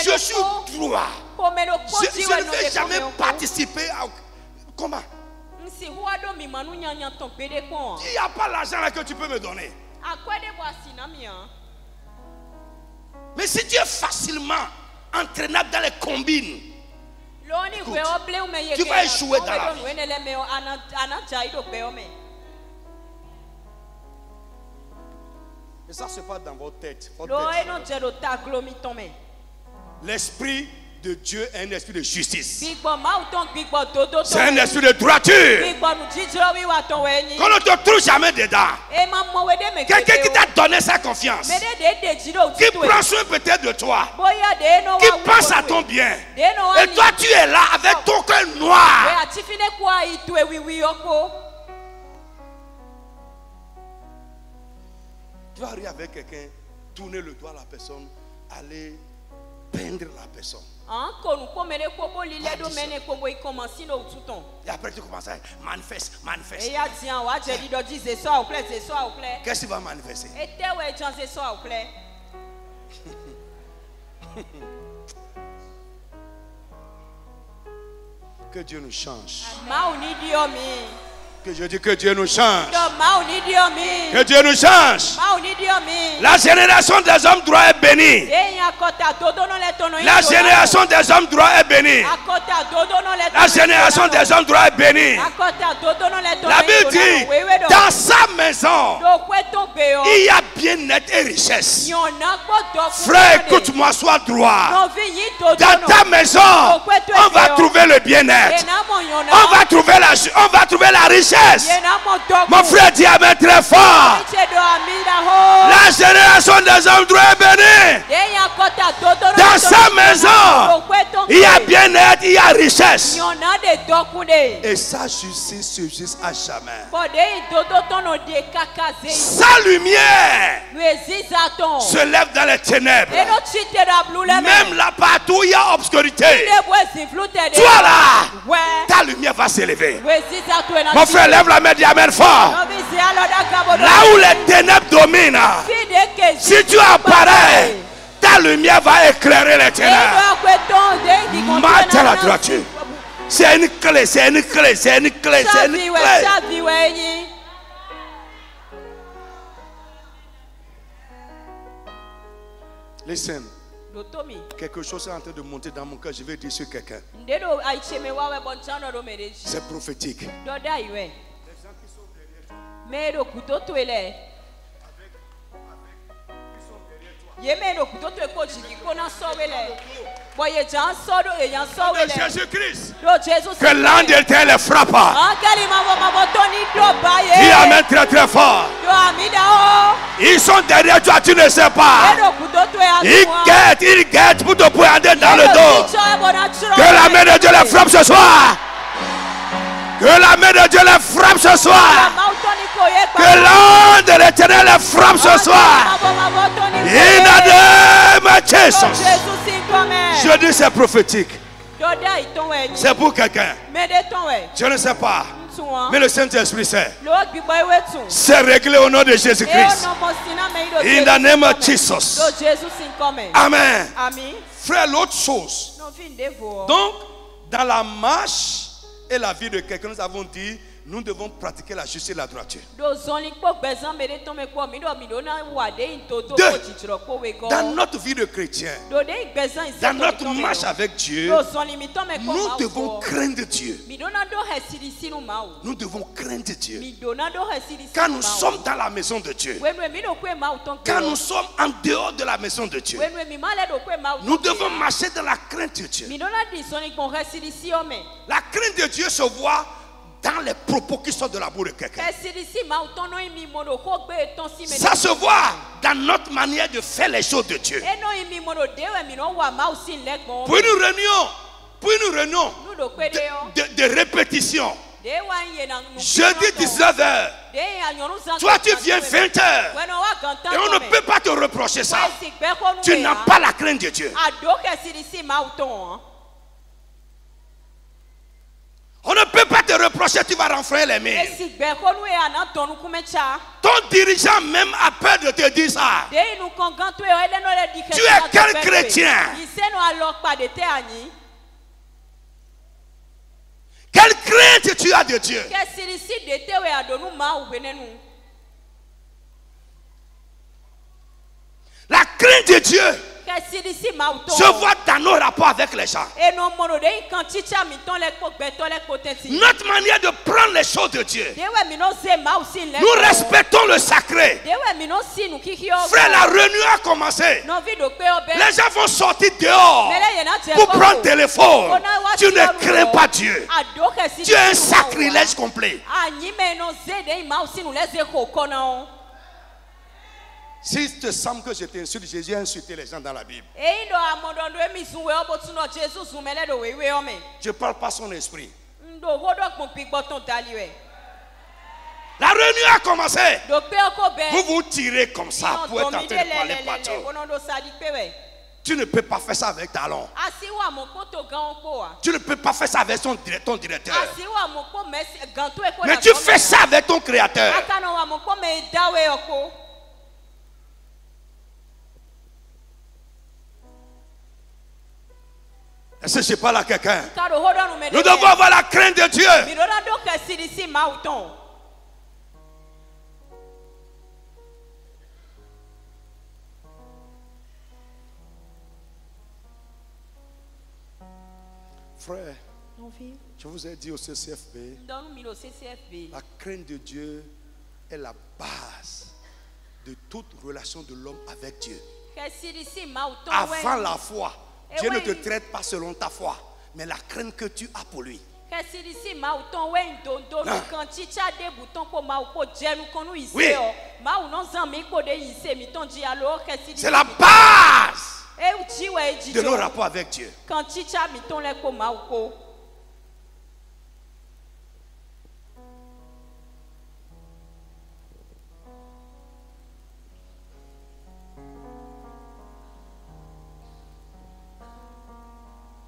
Je suis droit. Je ne vais jamais participer à... Comment? Il n'y a pas l'argent là que tu peux me donner. Mais si tu es facilement entraînable dans les combines, écoute, tu vas échouer dans la vie. Et ça se passe dans votre tête. L'esprit de Dieu est un esprit de justice. C'est un esprit de droiture. Qu'on ne te trouve jamais dedans. Quelqu'un qui t'a donné sa confiance, qui prend soin peut-être de toi, qui pense à ton bien, et toi tu es là avec ton cœur noir. Tu vas arriver avec quelqu'un, tourner le doigt à la personne, aller peindre la personne. Et après tu commences à manifester. Qu'est-ce qu'il va manifester? Que Dieu nous change. Que je dis que Dieu nous change. Que Dieu nous change. La génération des hommes droits est bénie. La génération des hommes droits est bénie. La génération des hommes droits est bénie. La Bible dit, dans sa maison, il y a bien-être et richesse. Frère, écoute-moi, sois droit. Dans ta maison, on va trouver le bien-être. On va trouver la richesse. Mon frère dit amen très fort. La génération des hommes droits est bénie. Dans sa maison, il y a bien-être, il y a richesse. Et sa justice subsiste à jamais. Sa lumière se lève dans les ténèbres. Même là partout il y a obscurité. Toi là, ta lumière va s'élever. Mon frère, lève la main, dis amen fort. Là où les ténèbres dominent, si tu apparais, ta lumière va éclairer les ténèbres. Marche à la droiture. C'est une clé, c'est une clé, c'est une clé, c'est une clé. Listen. Quelque chose est en train de monter dans mon cœur. Je vais dire sur quelqu'un. C'est prophétique. Mais le couteau tu es là. Jésus-Christ, que l'ange de les frappe. Dis amen très très fort. Ils sont derrière toi, tu ne sais pas. Ils guettent pour te poignarder dans le dos. Que la main de Dieu les frappe ce soir. Que la main de Dieu les frappe ce soir. Que l'ange de l'Éternel les frappe ce soir. In the name of Jesus. Je dis c'est prophétique. C'est pour quelqu'un. Je ne sais pas. Mais le Saint-Esprit sait. C'est réglé au nom de Jésus-Christ. In the name of Jesus. Amen. Frère, l'autre chose. Donc, dans la marche et la vie de quelqu'un, nous avons dit, nous devons pratiquer la justice et la droiture. Dans notre vie de chrétien, dans notre marche avec Dieu, nous devons craindre Dieu. Nous devons craindre Dieu. Quand nous sommes dans la maison de Dieu, quand nous sommes en dehors de la maison de Dieu, nous devons marcher dans la crainte de Dieu. La crainte de Dieu se voit dans les propos qui sortent de la bouche de quelqu'un. Ça se voit dans notre manière de faire les choses de Dieu. Pour une réunion de répétition, jeudi 19h, toi tu viens 20h et on ne peut pas te reprocher ça. Tu n'as pas la crainte de Dieu. On ne peut pas te reprocher, tu vas renflouer les mains. Ton dirigeant même a peur de te dire ça. Tu es quel chrétien? Quelle crainte tu as de Dieu? La crainte de Dieu se voit dans nos rapports avec les gens. Notre manière de prendre les choses de Dieu. Nous respectons le sacré. Frère, la réunion a commencé. Les gens vont sortir dehors pour prendre le téléphone. Tu ne crains pas Dieu. Tu es un sacrilège complet. Si te semble que je t'insulte, Jésus a insulté les gens dans la Bible. Je ne parle pas son esprit. La réunion a commencé. Vous vous tirez comme ça pour être en train de parler partout. Tu ne peux pas faire ça avec talon. Tu ne peux pas faire ça avec ton directeur. Mais tu fais ça avec ton créateur. Est-ce que je parle à quelqu'un? Nous devons avoir la crainte de Dieu. Frère, je vous ai dit au CCFB, la crainte de Dieu est la base de toute relation de l'homme avec Dieu. Avant la foi, Dieu ne te traite pas selon ta foi, mais la crainte que tu as pour lui. Oui. C'est la base. de nos rapports avec Dieu.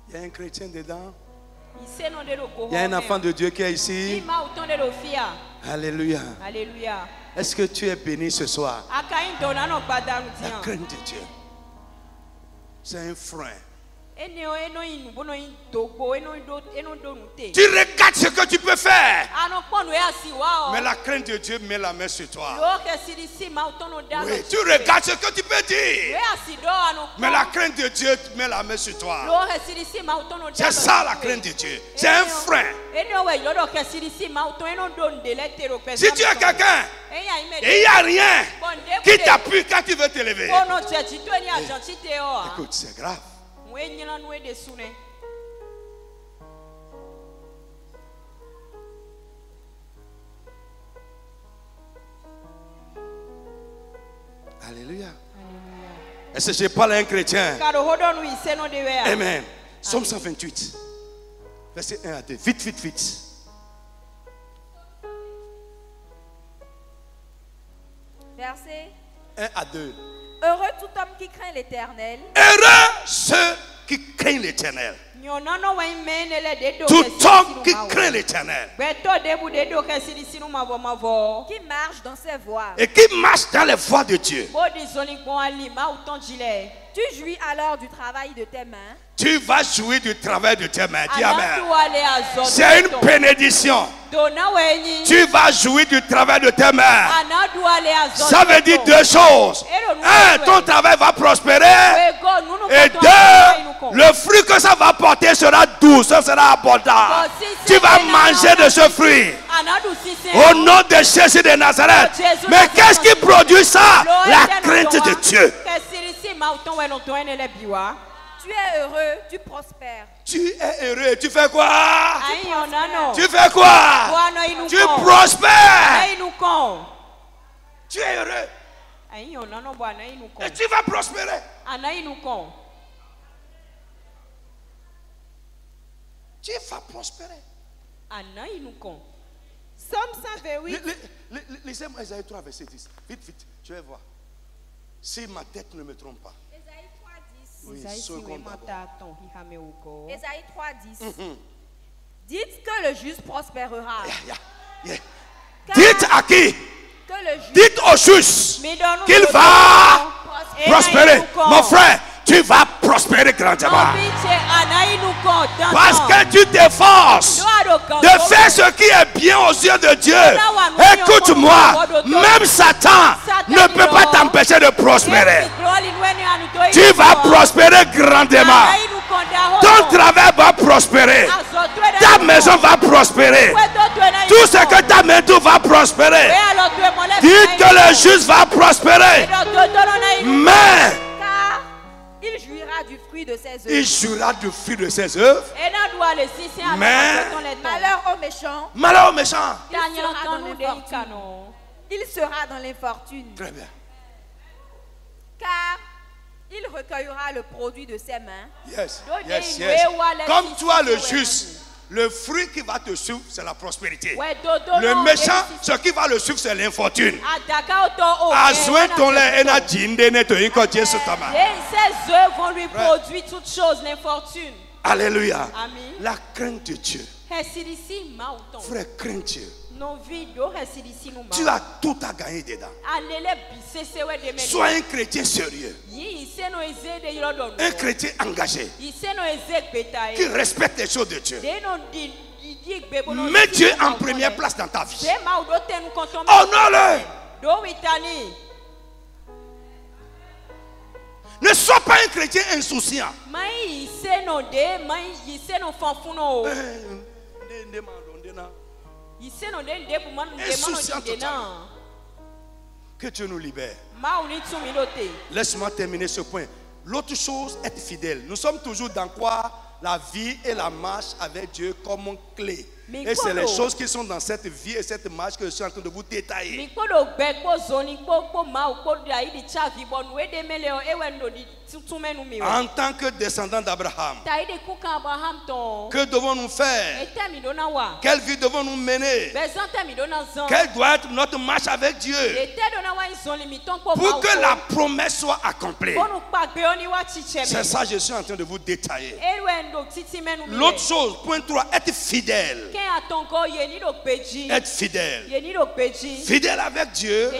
Il y a un chrétien dedans. Il y a un enfant de Dieu qui est ici. Alléluia. Alléluia. Est-ce que tu es béni ce soir? La crainte de Dieu, c'est un frein. Tu regardes ce que tu peux faire. Mais la crainte de Dieu met la main sur toi. Oui, tu regardes ce que tu peux dire. Mais la crainte de Dieu met la main sur toi. C'est ça la crainte de Dieu. C'est un frein. Si tu es quelqu'un et il n'y a rien qui t'appuie quand tu veux t'élever, écoute, c'est grave. Alléluia. Est-ce que je parle à un chrétien? Amen. Psaume 128, verset 1 à 2. Vite, vite, vite. Verset 1 à 2. Heureux tout homme qui craint l'Éternel. Heureux ceux qui craignent l'Éternel. Tout homme qui craint l'Éternel. Qui marche dans ses voies. Et qui marche dans les voies de Dieu. Tu jouis alors du travail de tes mains. Tu vas jouir du travail de tes mains. Dis amen. C'est une bénédiction. Tu vas jouir du travail de tes mains. Ça veut dire deux choses. Un, ton travail va prospérer. Et deux, le fruit que ça va porter sera doux, ça sera abondant. Tu vas manger de ce fruit. Au nom de Jésus de Nazareth. Mais qu'est-ce qui produit ça? La crainte de Dieu. Tu es heureux, tu prospères. Tu es heureux, tu fais quoi? Tu fais quoi? Tu prospères. Tu es heureux. Et tu vas prospérer. Tu vas prospérer. Somme 128. Lisez-moi Isaïe 3, verset 10. Vite, vite, je vais voir. Si ma tête ne me trompe pas. Isaïe 3, 10. Oui, Isaïe 3, 10. Dites que le juste prospérera. Dites à qui? Que le juste. Dites au juste qu'il va prospérer. Mon frère, tu vas prospérer grandement. Parce que tu t'efforces de faire ce qui est bien aux yeux de Dieu. Écoute-moi, même Satan ne peut pas t'empêcher de prospérer. Tu vas prospérer grandement. Ton travail va prospérer. Ta maison va prospérer. Tout ce que ta main touche va prospérer. Dites que le juste va prospérer. Mais il jouira du fruit de ses œuvres. Il jouira du fruit de ses œuvres. Mais malheur aux méchants. Malheur aux méchants. Il sera dans l'infortune. Très bien. Car il recueillera le produit de ses mains. Yes, yes, yes. Comme toi le juste, le fruit qui va te suivre, c'est la prospérité. Le méchant, ce qui va le suivre, c'est l'infortune. Ses œuvres vont lui produire toutes choses, l'infortune. Alléluia. La crainte de Dieu. Frère, crains Dieu. Tu as tout à gagner dedans. Sois un chrétien sérieux. Un chrétien engagé. Qui respecte les choses de Dieu. Mets Dieu en première place dans ta vie. Honore-le. Ne sois pas un chrétien insouciant. Insouciant totalement. Que Dieu nous libère. Laisse-moi terminer ce point. L'autre chose, être fidèle. Nous sommes toujours dans quoi? La vie et la marche avec Dieu comme clé. Et c'est les choses qui sont dans cette vie et cette marche que je suis en train de vous détailler. En tant que descendant d'Abraham, que devons-nous faire? Quelle vie devons-nous mener? Quelle doit être notre marche avec Dieu pour que la promesse soit accomplie? C'est ça que je suis en train de vous détailler. L'autre chose, point 3, être fidèle. Être fidèle. Fidèle avec Dieu,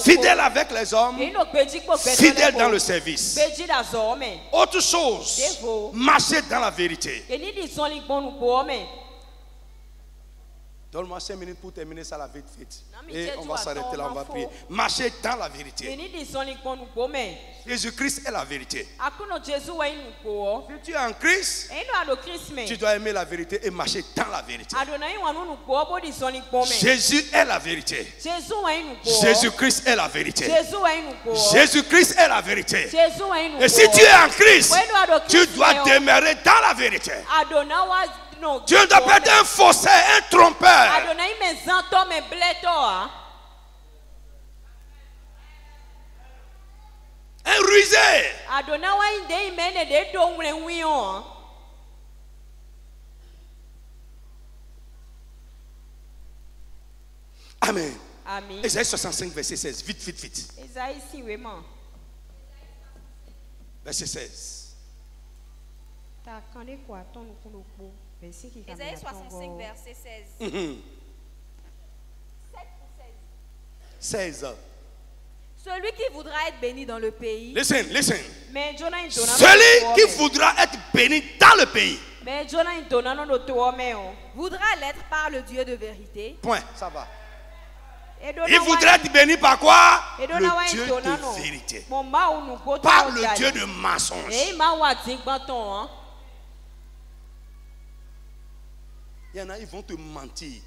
fidèle avec les hommes, fidèle dans le service. Autre chose, marcher dans la vérité. Donne-moi 5 minutes pour terminer ça, la vite. Et on va s'arrêter là, on va prier. Marcher dans la vérité. Jésus-Christ est la vérité. Si tu es en Christ, tu dois aimer la vérité et marcher dans la vérité. Jésus est la vérité. Jésus-Christ est la vérité. Jésus-Christ est la vérité. Et si tu es en Christ, tu dois demeurer dans la vérité. Tu ne dois pas être un faussaire, un trompeur. Un rusé. Amen. Ésaïe 65, verset 16. Vite. Verset 16. Ésaïe 65, verset 16. 16. Celui qui voudra être béni dans le pays. Listen. Celui qui voudra être béni dans le pays. Voudra l'être par le Dieu de vérité. Point, ça va. Il voudrait être béni par quoi? Le Dieu de vérité. Par le Dieu de mensonge. Il y en a, ils vont te mentir.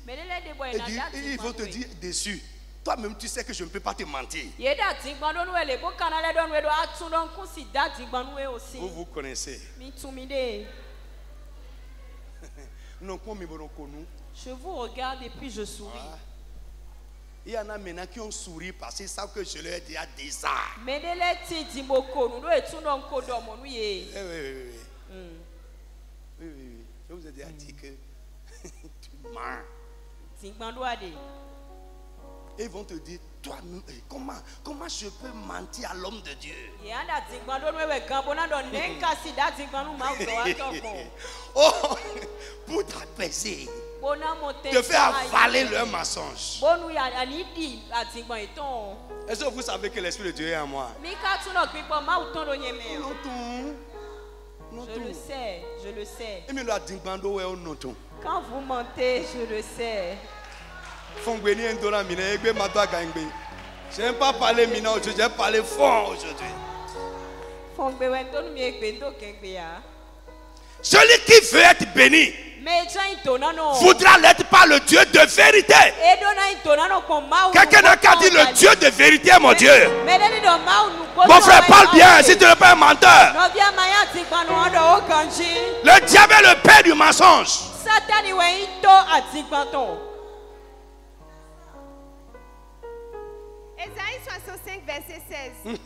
Ils vont te dire dessus. Toi-même, tu sais que je ne peux pas te mentir. Vous connaissez. Je vous regarde et puis je souris. Il y en a maintenant qui ont souri parce qu'ils savent que je leur ai déjà dit ça. Oui. Je vous ai déjà dit que tu mens. Et ils vont te dire, toi, comment je peux mentir à l'homme de Dieu? Oh, pour t'apaiser, te faire avaler leur mensonge. Est-ce que vous savez que l'Esprit de Dieu est en moi? Je le sais. Quand vous mentez, je le sais. Je n'aime pas parler maintenant aujourd'hui, j'ai parlé fort aujourd'hui. Celui qui veut être béni voudra l'être par le Dieu de vérité. Quelqu'un n'a qu'à dire le Dieu de vérité est mon Dieu. Mon frère, parle bien si tu n'es pas un menteur. Le diable est le père du mensonge. Ésaïe 65, verset 16.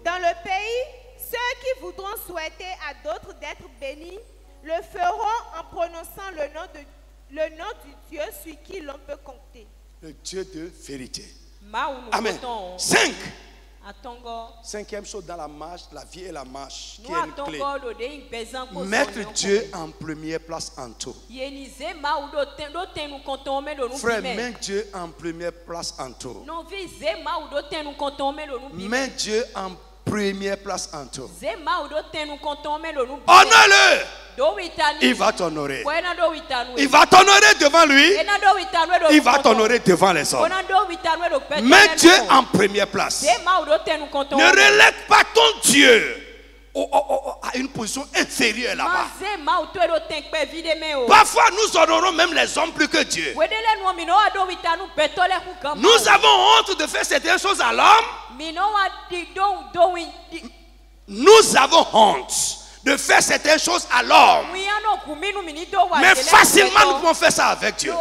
Dans le pays, ceux qui voudront souhaiter à d'autres d'être bénis le feront en prononçant le nom du Dieu sur qui l'on peut compter. Le Dieu de vérité. Amen. 5. Cinquième chose dans la marche, la vie et la marche, qui est une clé. Mettre Dieu en première place en tout. Frère, mets Dieu en première place en tout. Mets Dieu en première place en tout. Honore-le. Il va t'honorer. Il va t'honorer devant lui. Il va t'honorer devant les hommes. Mets Dieu en première place. Ne relève pas ton Dieu à une position inférieure là-bas. Parfois nous honorons même les hommes plus que Dieu. Nous avons honte de faire certaines choses à l'homme. Nous avons honte de faire certaines choses à l'homme. Mais facilement, nous pouvons faire ça avec Dieu. Un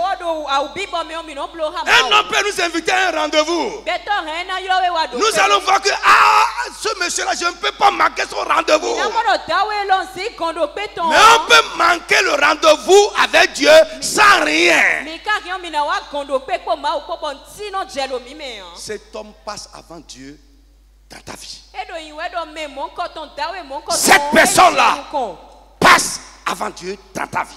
homme peut nous inviter à un rendez-vous. Nous allons voir que ce monsieur-là, je ne peux pas manquer son rendez-vous. Mais on peut manquer le rendez-vous avec Dieu sans rien. Cet homme passe avant Dieu dans ta vie. Cette personne-là passe avant Dieu dans ta vie.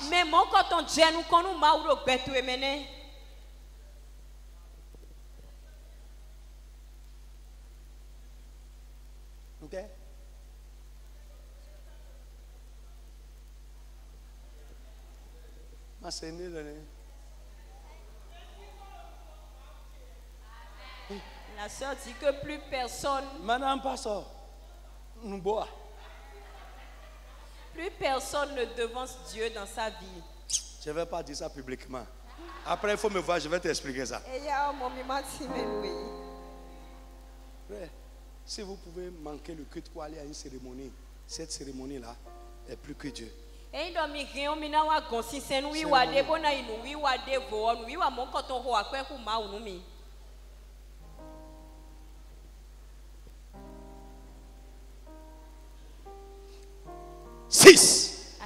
Ok? La sœur dit que plus personne. Plus personne ne devance Dieu dans sa vie. Je ne vais pas dire ça publiquement. Après, il faut me voir, je vais t'expliquer ça. Si vous pouvez manquer le culte pour aller à une cérémonie, cette cérémonie-là est plus que Dieu. Six.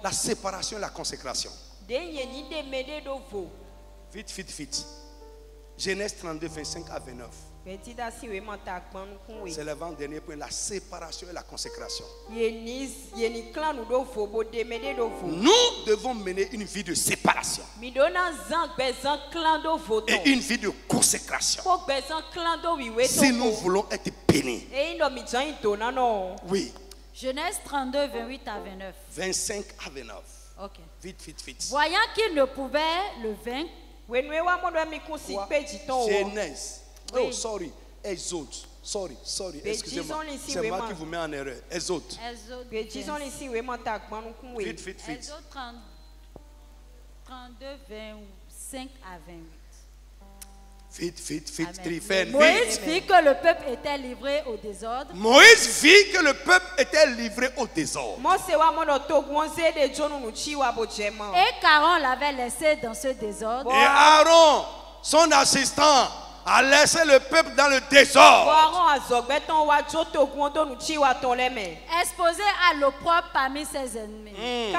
La séparation et la consécration. Vite. Genèse 32, 25 à 29. C'est l'avant-dernier point, la séparation et la consécration. Nous devons mener une vie de séparation et une vie de consécration si nous voulons être bénis. Oui. Genèse 32, 28 à 29. 25 à 29. Ok. Vite. Voyant qu'il ne pouvait le vaincre. Genèse. Oh, sorry. Exode. Sorry. Excusez-moi. C'est moi qui vous mets en erreur. Exode. Vite. Exode 32, 25 à 28. Vite. Moïse vit que le peuple était livré au désordre. Et qu'Aaron l'avait laissé dans ce désordre. Et Aaron, son assistant, a laissé le peuple dans le désordre. Exposé à l'opprobre parmi ses ennemis.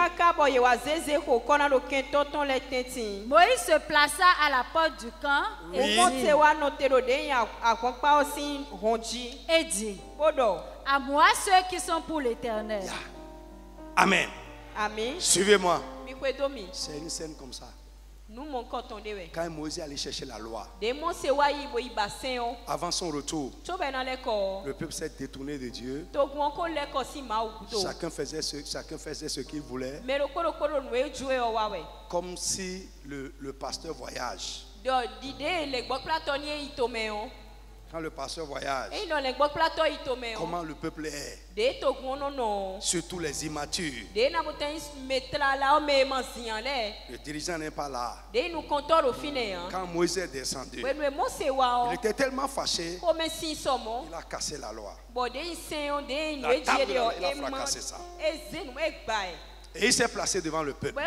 Moïse se plaça à la porte du camp et dit, à moi ceux qui sont pour l'Éternel. Yeah. Amen. Suivez-moi. C'est une scène comme ça. Quand Moïse allait chercher la loi, avant son retour, le peuple s'est détourné de Dieu. Chacun faisait ce qu'il voulait. Comme si le pasteur voyage. Quand le pasteur voyage, comment le peuple est, surtout les immatures. Le dirigeant n'est pas là. Quand Moïse est descendu, il était tellement fâché, il a cassé la loi. La table, il a fracassé ça. Et il s'est placé devant le peuple.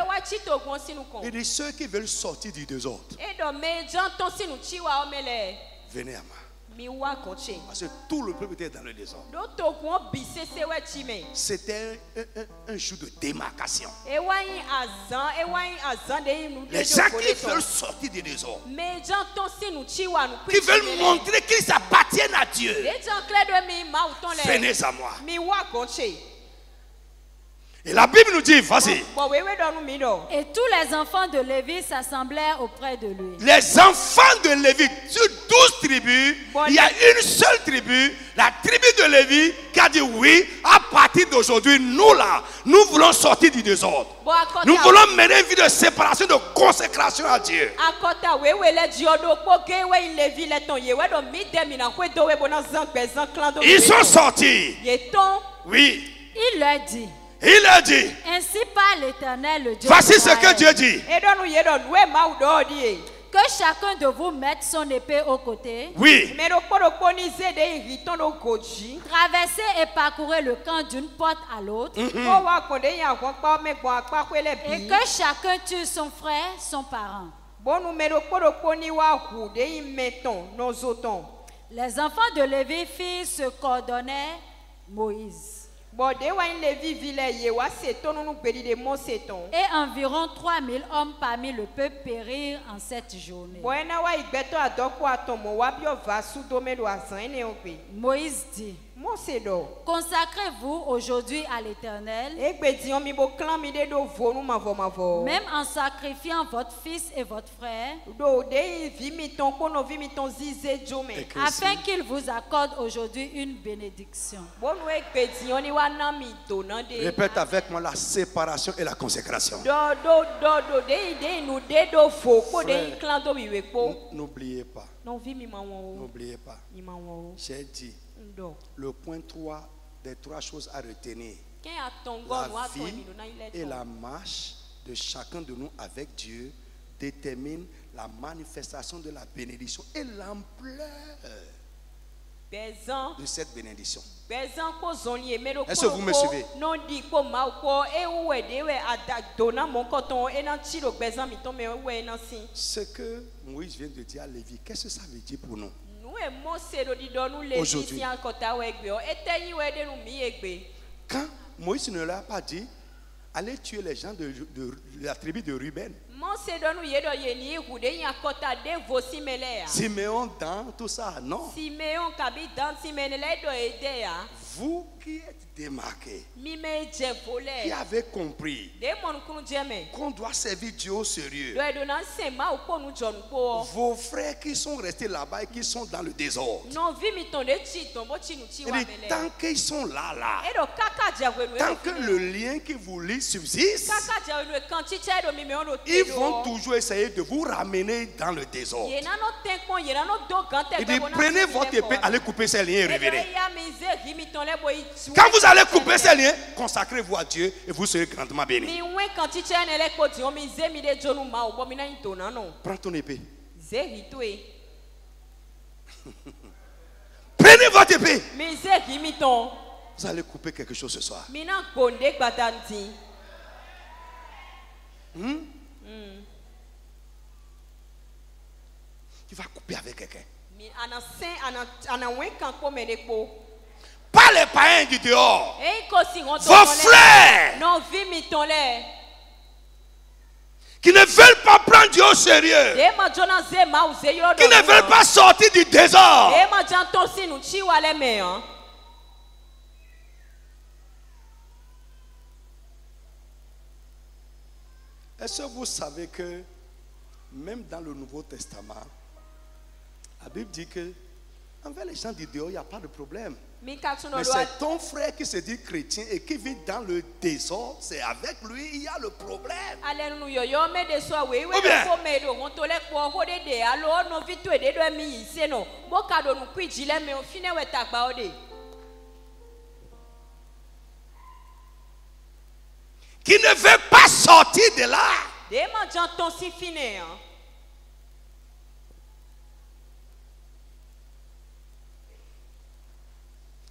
Il dit, ceux qui veulent sortir du désordre, venez à moi. Parce que tout le peuple était dans le désordre. C'était un jour de démarcation. Les gens qui veulent sortir du désordre, qui veulent montrer qu'ils appartiennent à Dieu, venez à moi. Et la Bible nous dit, vas-y. Et tous les enfants de Lévi s'assemblèrent auprès de lui. Les enfants de Lévi, sur 12 tribus, il y a une seule tribu, la tribu de Lévi, qui a dit oui, à partir d'aujourd'hui, nous là, nous voulons sortir du désordre. Nous voulons mener une vie de séparation, de consécration à Dieu. Ils sont sortis. Oui. Il leur dit. Il a dit, ainsi parle l'Éternel, le Dieu. voici ce que Dieu dit. Que chacun de vous mette son épée au côté. Oui. Traversez et parcourez le camp d'une porte à l'autre. Et que chacun tue son frère, son parent. Les enfants de Lévi firent ce qu'ordonnait Moïse. Et environ 3000 hommes parmi le peuple périrent en cette journée. Moïse dit: consacrez-vous aujourd'hui à l'Éternel, même en sacrifiant votre fils et votre frère, afin qu'il vous accorde aujourd'hui une bénédiction. Répète avec moi la séparation et la consécration. N'oubliez pas. N'oubliez pas. J'ai dit le point 3 des 3 choses à retenir. La vie et la marche de chacun de nous avec Dieu détermine la manifestation de la bénédiction et l'ampleur de cette bénédiction. Est-ce que vous me suivez? Ce que Moïse vient de dire à Lévi, qu'est-ce que ça veut dire pour nous aujourd'hui? Quand Moïse ne l'a pas dit, allez tuer les gens de la tribu de Ruben, Siméon dans tout ça, non. Vous qui êtes démarqués, qui avez compris qu'on doit servir Dieu au sérieux, vos frères qui sont restés là-bas et qui sont dans le désordre, et tant qu'ils sont là, tant que le lien qui vous lie subsiste, ils vont toujours essayer de vous ramener dans le désordre. Il dit, prenez votre épée, allez couper ces liens et revenez. Quand vous allez couper ces liens, consacrez-vous à Dieu et vous serez grandement bénis. Prends ton épée. Prenez votre épée. Vous allez couper quelque chose ce soir. Tu vas couper avec quelqu'un. Pas les païens du dehors. Vos frères qui ne veulent pas prendre Dieu au sérieux, qui ne veulent pas sortir du désordre. Est-ce que vous savez que même dans le Nouveau Testament, la Bible dit que envers les gens du dehors, il n'y a pas de problème. Mais c'est ton frère qui se dit chrétien et qui vit dans le désordre, c'est avec lui il y a le problème. Ou bien, qui ne veut pas sortir de là.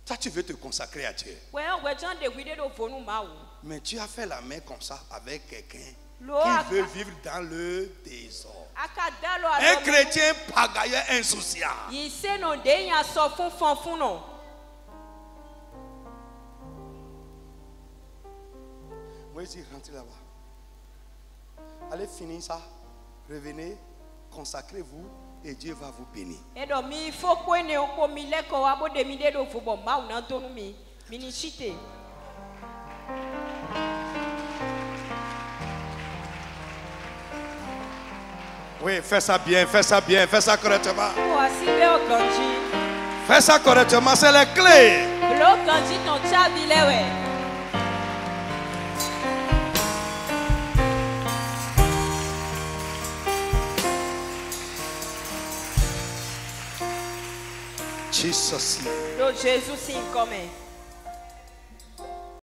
Toi, tu veux te consacrer à Dieu. Mais tu as fait la main comme ça avec quelqu'un qui veut vivre dans le désordre. Un chrétien pagailleur insouciant. Moïse, rentrez là-bas. Allez finir ça. Revenez, consacrez-vous. Et Dieu va vous bénir. Oui, fais ça bien, fais ça bien, fais ça correctement. Fais ça correctement, c'est les clés. Jesus. Jésus sim, come.